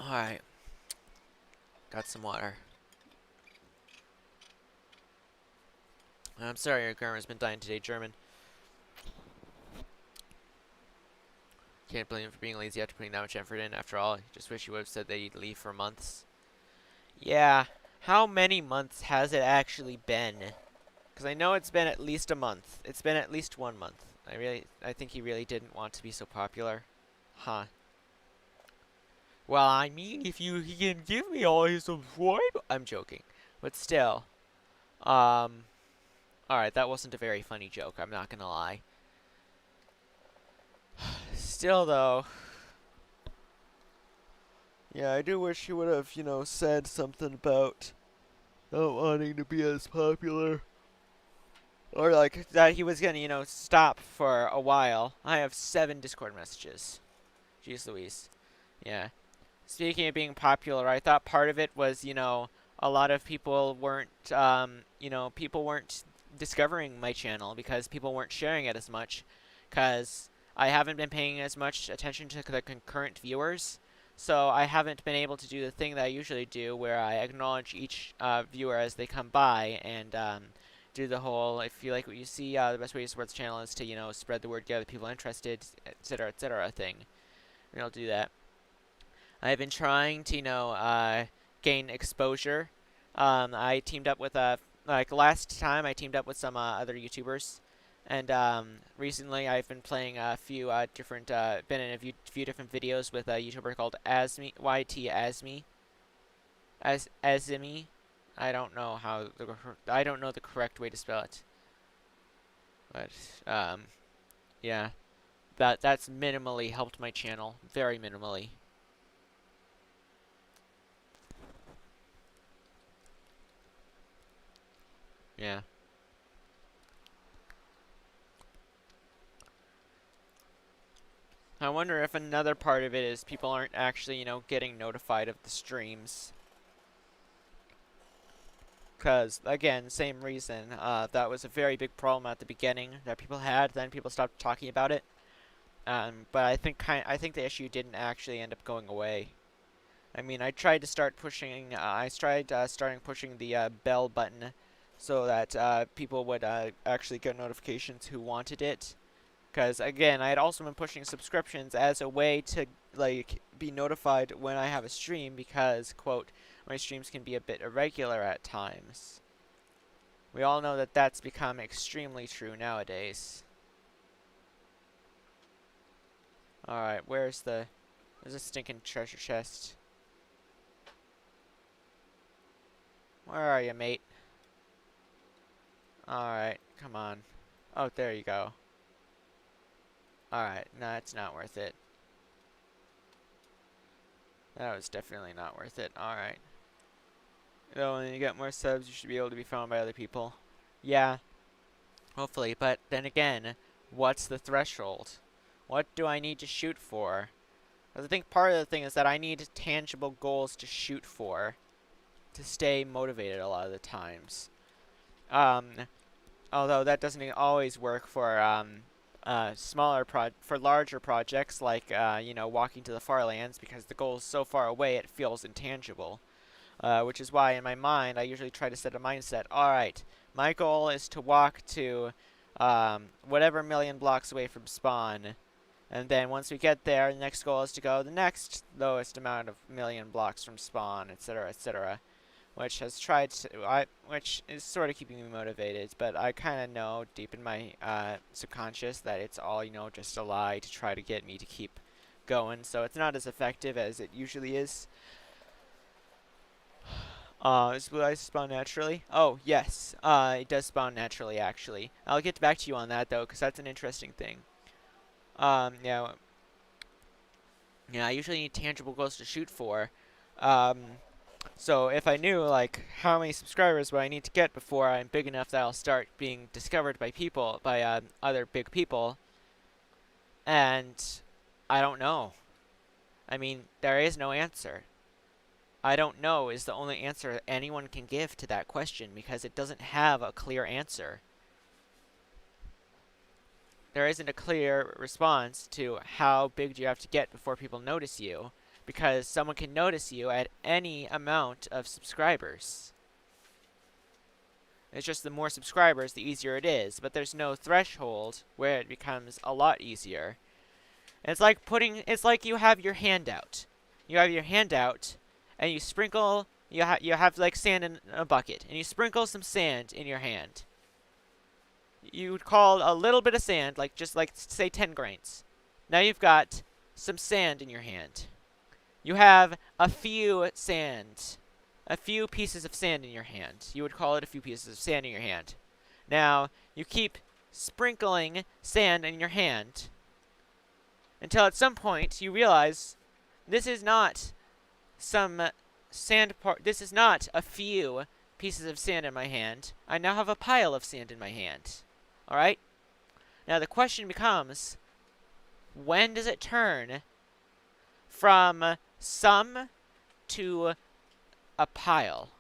Alright. Got some water. I'm sorry your grammar's been dying today, German. Can't blame him for being lazy after putting that much effort in. After all, just wish you would have said that you'd leave for months. Yeah. How many months has it actually been? Because I know it's been at least a month. It's been at least 1 month. I think he really didn't want to be so popular. Huh. Well, I mean, if he can give me all his subscribe... I'm joking. But still. Alright, that wasn't a very funny joke, I'm not gonna lie. Still, though... Yeah, I do wish he would have, you know, said something about not wanting to be as popular. Or, like, that he was gonna, you know, stop for a while. I have 7 Discord messages. Jeez Louise. Yeah. Speaking of being popular, I thought part of it was, you know, a lot of people weren't, you know, people weren't discovering my channel because people weren't sharing it as much. Because I haven't been paying as much attention to the concurrent viewers. So I haven't been able to do the thing that I usually do where I acknowledge each viewer as they come by and do the whole, if you like what you see, the best way to support the channel is to, you know, spread the word, get other people interested, etc. thing. And I'll do that. I've been trying to, you know, gain exposure. I teamed up with, like last time I teamed up with some other YouTubers. And recently I've been playing a few different, been in a few different videos with a YouTuber called Asmi, YT Asmi. Azimi. I don't know the correct way to spell it. But, yeah. That's minimally helped my channel. Very minimally. Yeah. I wonder if another part of it is people aren't actually, you know, getting notified of the streams. because again, same reason. That was a very big problem at the beginning that people had. Then people stopped talking about it. But I think the issue didn't actually end up going away. I mean, I tried to start pushing. I tried starting pushing the bell button, so that people would actually get notifications who wanted it. Because again, I had also been pushing subscriptions as a way to like be notified when I have a stream, because quote, my streams can be a bit irregular at times. We all know that that's become extremely true nowadays. Alright, there's a stinking treasure chest. Where are you, mate? Alright, come on. Oh, there you go. Alright, no, it's not worth it. That was definitely not worth it. Alright. Though when you get more subs, you should be able to be found by other people. Yeah. Hopefully, but then again, what's the threshold? What do I need to shoot for? I think part of the thing is that I need tangible goals to shoot for to stay motivated a lot of the times. Although that doesn't always work for for larger projects like you know, walking to the Farlands, because the goal is so far away it feels intangible. Which is why in my mind I usually try to set a mindset. Alright, my goal is to walk to whatever million blocks away from spawn. And then once we get there, the next goal is to go the next lowest amount of million blocks from spawn, etc., etc. Which has tried to, which is sort of keeping me motivated, but I kind of know deep in my subconscious that it's all, you know, just a lie to try to get me to keep going. So it's not as effective as it usually is. Does blue ice spawn naturally? Oh, yes. It does spawn naturally, actually. I'll get back to you on that, though, because that's an interesting thing. Yeah. Yeah, I usually need tangible goals to shoot for. So if I knew, like, how many subscribers would I need to get before I'm big enough that I'll start being discovered by people, by, other big people, and I don't know. I mean, there is no answer. I don't know is the only answer anyone can give to that question, because it doesn't have a clear answer. There isn't a clear response to how big do you have to get before people notice you, because someone can notice you at any amount of subscribers. It's just the more subscribers, the easier it is, but there's no threshold where it becomes a lot easier. And it's like you have your hand out. You have your hand out, and you sprinkle, you have like sand in a bucket, and you sprinkle some sand in your hand. You would call a little bit of sand, like just like say 10 grains. Now you've got some sand in your hand. You have a few pieces of sand in your hand. You would call it a few pieces of sand in your hand. Now, you keep sprinkling sand in your hand until at some point you realize this is not this is not a few pieces of sand in my hand. I now have a pile of sand in my hand. Alright? Now the question becomes, when does it turn from some to a pile?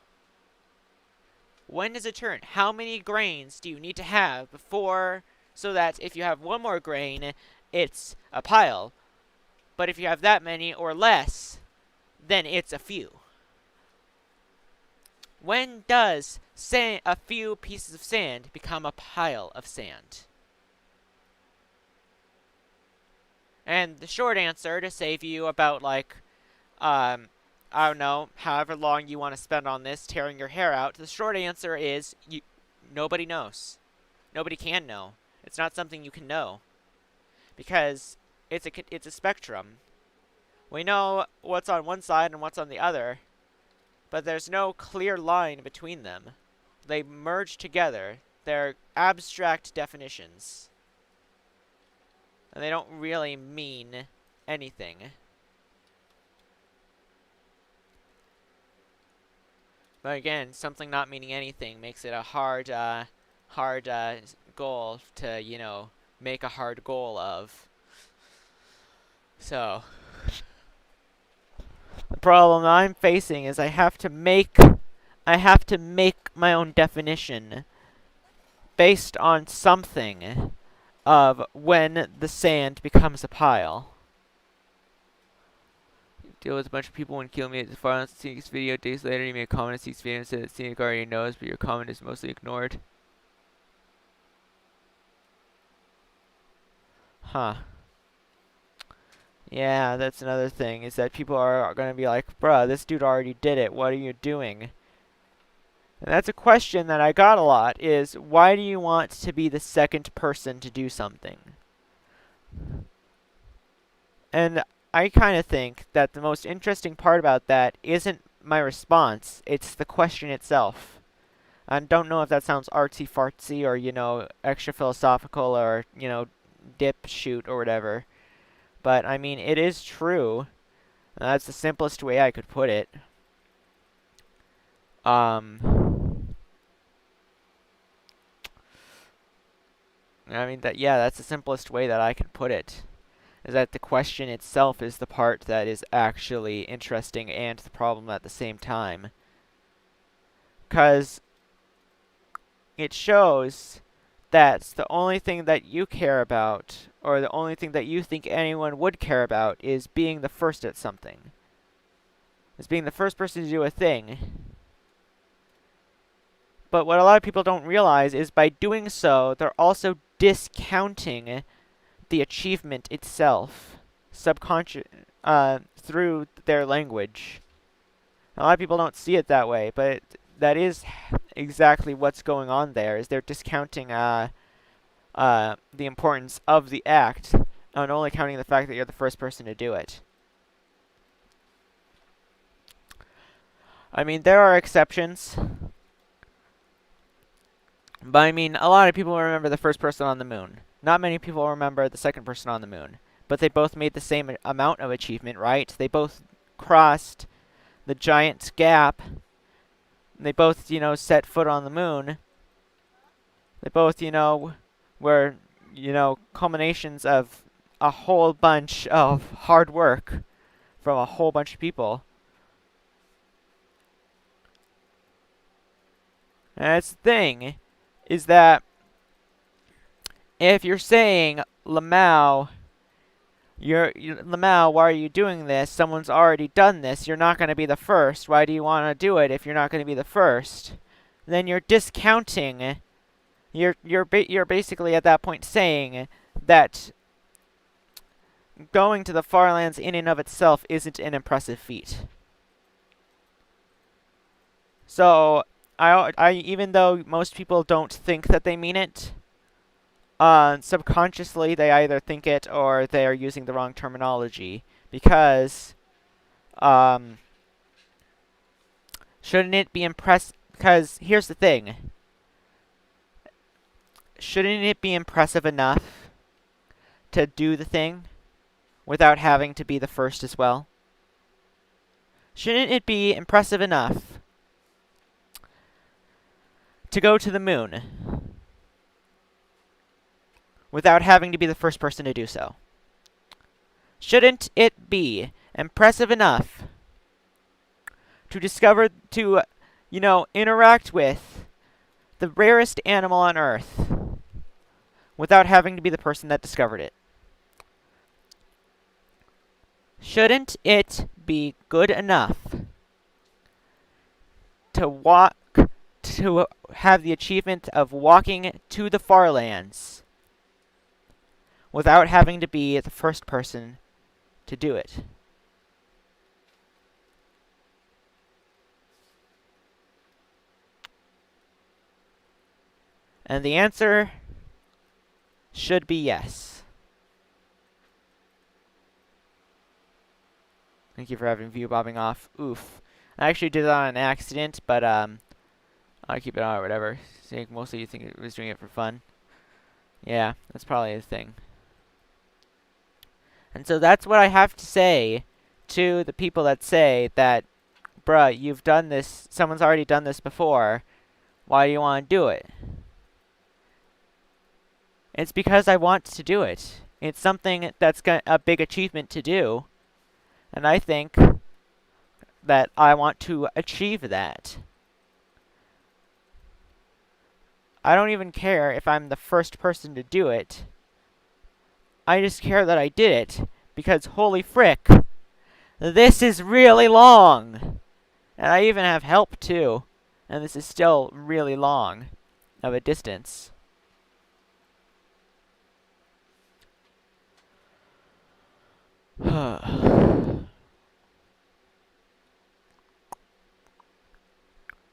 When does it turn? How many grains do you need to have before, so that if you have one more grain, it's a pile? But if you have that many or less, then it's a few. When does a few pieces of sand become a pile of sand? And the short answer, to save you about, like, I don't know, however long you want to spend on this, tearing your hair out, the short answer is nobody knows. Nobody can know. It's not something you can know. Because it's a spectrum. We know what's on one side and what's on the other, but there's no clear line between them. They merge together. They're abstract definitions. And they don't really mean anything. But again, something not meaning anything makes it a hard goal to, you know, make a hard goal of. So, the problem I'm facing is I have to make I have to make my own definition based on something of when the sand becomes a pile. Deal with a bunch of people when kill me at the Farlands Scenic video. Days later, you make a comment on Scenic's video and said that Scenic already knows, but your comment is mostly ignored. Huh. Yeah, that's another thing, is that people are going to be like, bruh, this dude already did it. What are you doing? And that's a question that I got a lot, is why do you want to be the second person to do something? And I kind of think that the most interesting part about that isn't my response, it's the question itself. I don't know if that sounds artsy-fartsy or, you know, extra philosophical or, you know, dip shoot or whatever. But, I mean, it is true. That's the simplest way I could put it. I mean, that's the simplest way that I can put it. Is that the question itself is the part that is actually interesting and the problem at the same time. Because it shows that the only thing that you care about, or the only thing that you think anyone would care about, is being the first at something. Is being the first person to do a thing. But what a lot of people don't realize is by doing so, they're also discounting the achievement itself, through their language. A lot of people don't see it that way, but that is exactly what's going on there, is they're discounting the importance of the act and only counting the fact that you're the first person to do it. I mean, there are exceptions. But I mean, a lot of people remember the first person on the moon. Not many people remember the second person on the moon. But they both made the same amount of achievement, right? They both crossed the giant gap. They both, you know, set foot on the moon. They both, you know, were, you know, culminations of a whole bunch of hard work from a whole bunch of people. And that's the thing, is that if you're saying, Lamau, Lamau, why are you doing this? Someone's already done this. You're not going to be the first. Why do you want to do it if you're not going to be the first? Then you're discounting. You're basically at that point saying that going to the Farlands in and of itself isn't an impressive feat. So I even though most people don't think that they mean it, subconsciously they either think it or they are using the wrong terminology, because shouldn't it be impressive? Because here's the thing. Shouldn't it be impressive enough to do the thing without having to be the first as well? Shouldn't it be impressive enough to go to the moon without having to be the first person to do so? Shouldn't it be impressive enough to discover, to, you know, interact with the rarest animal on Earth without having to be the person that discovered it? Shouldn't it be good enough to have the achievement of walking to the Farlands without having to be the first person to do it? And the answer should be yes. Thank you for having view bobbing off. Oof. I actually did that on an accident, but I'll keep it on or whatever. So mostly you think it was doing it for fun. Yeah, that's probably the thing. And so that's what I have to say to the people that say that, bruh, you've done this, someone's already done this before, why do you want to do it? It's because I want to do it. It's something that's a big achievement to do. And I think that I want to achieve that. I don't even care if I'm the first person to do it. I just care that I did it, because holy frick, this is really long! And I even have help, too. And this is still really long of a distance.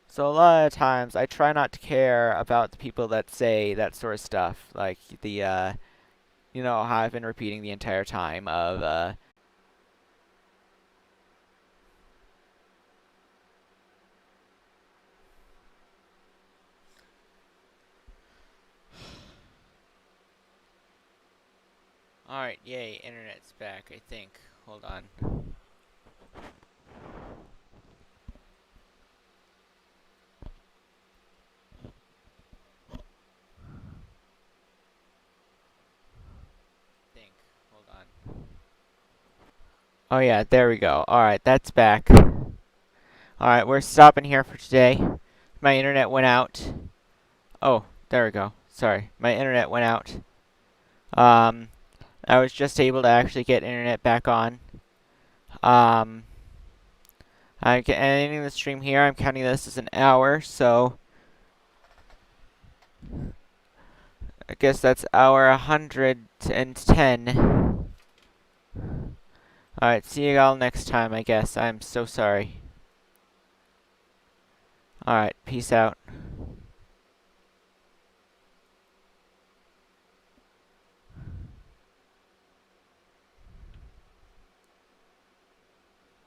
So a lot of times, I try not to care about the people that say that sort of stuff. Like the, you know, how I've been repeating the entire time of, Alright, yay, internet's back, I think. Hold on. Hold on. Oh yeah, there we go. Alright, that's back. Alright, we're stopping here for today. My internet went out. Oh, there we go. Sorry, my internet went out. I was just able to actually get internet back on. I'm ending the stream here. I'm counting this as an hour, so I guess that's hour 110. Alright, see you all next time, I guess. I'm so sorry. Alright, peace out.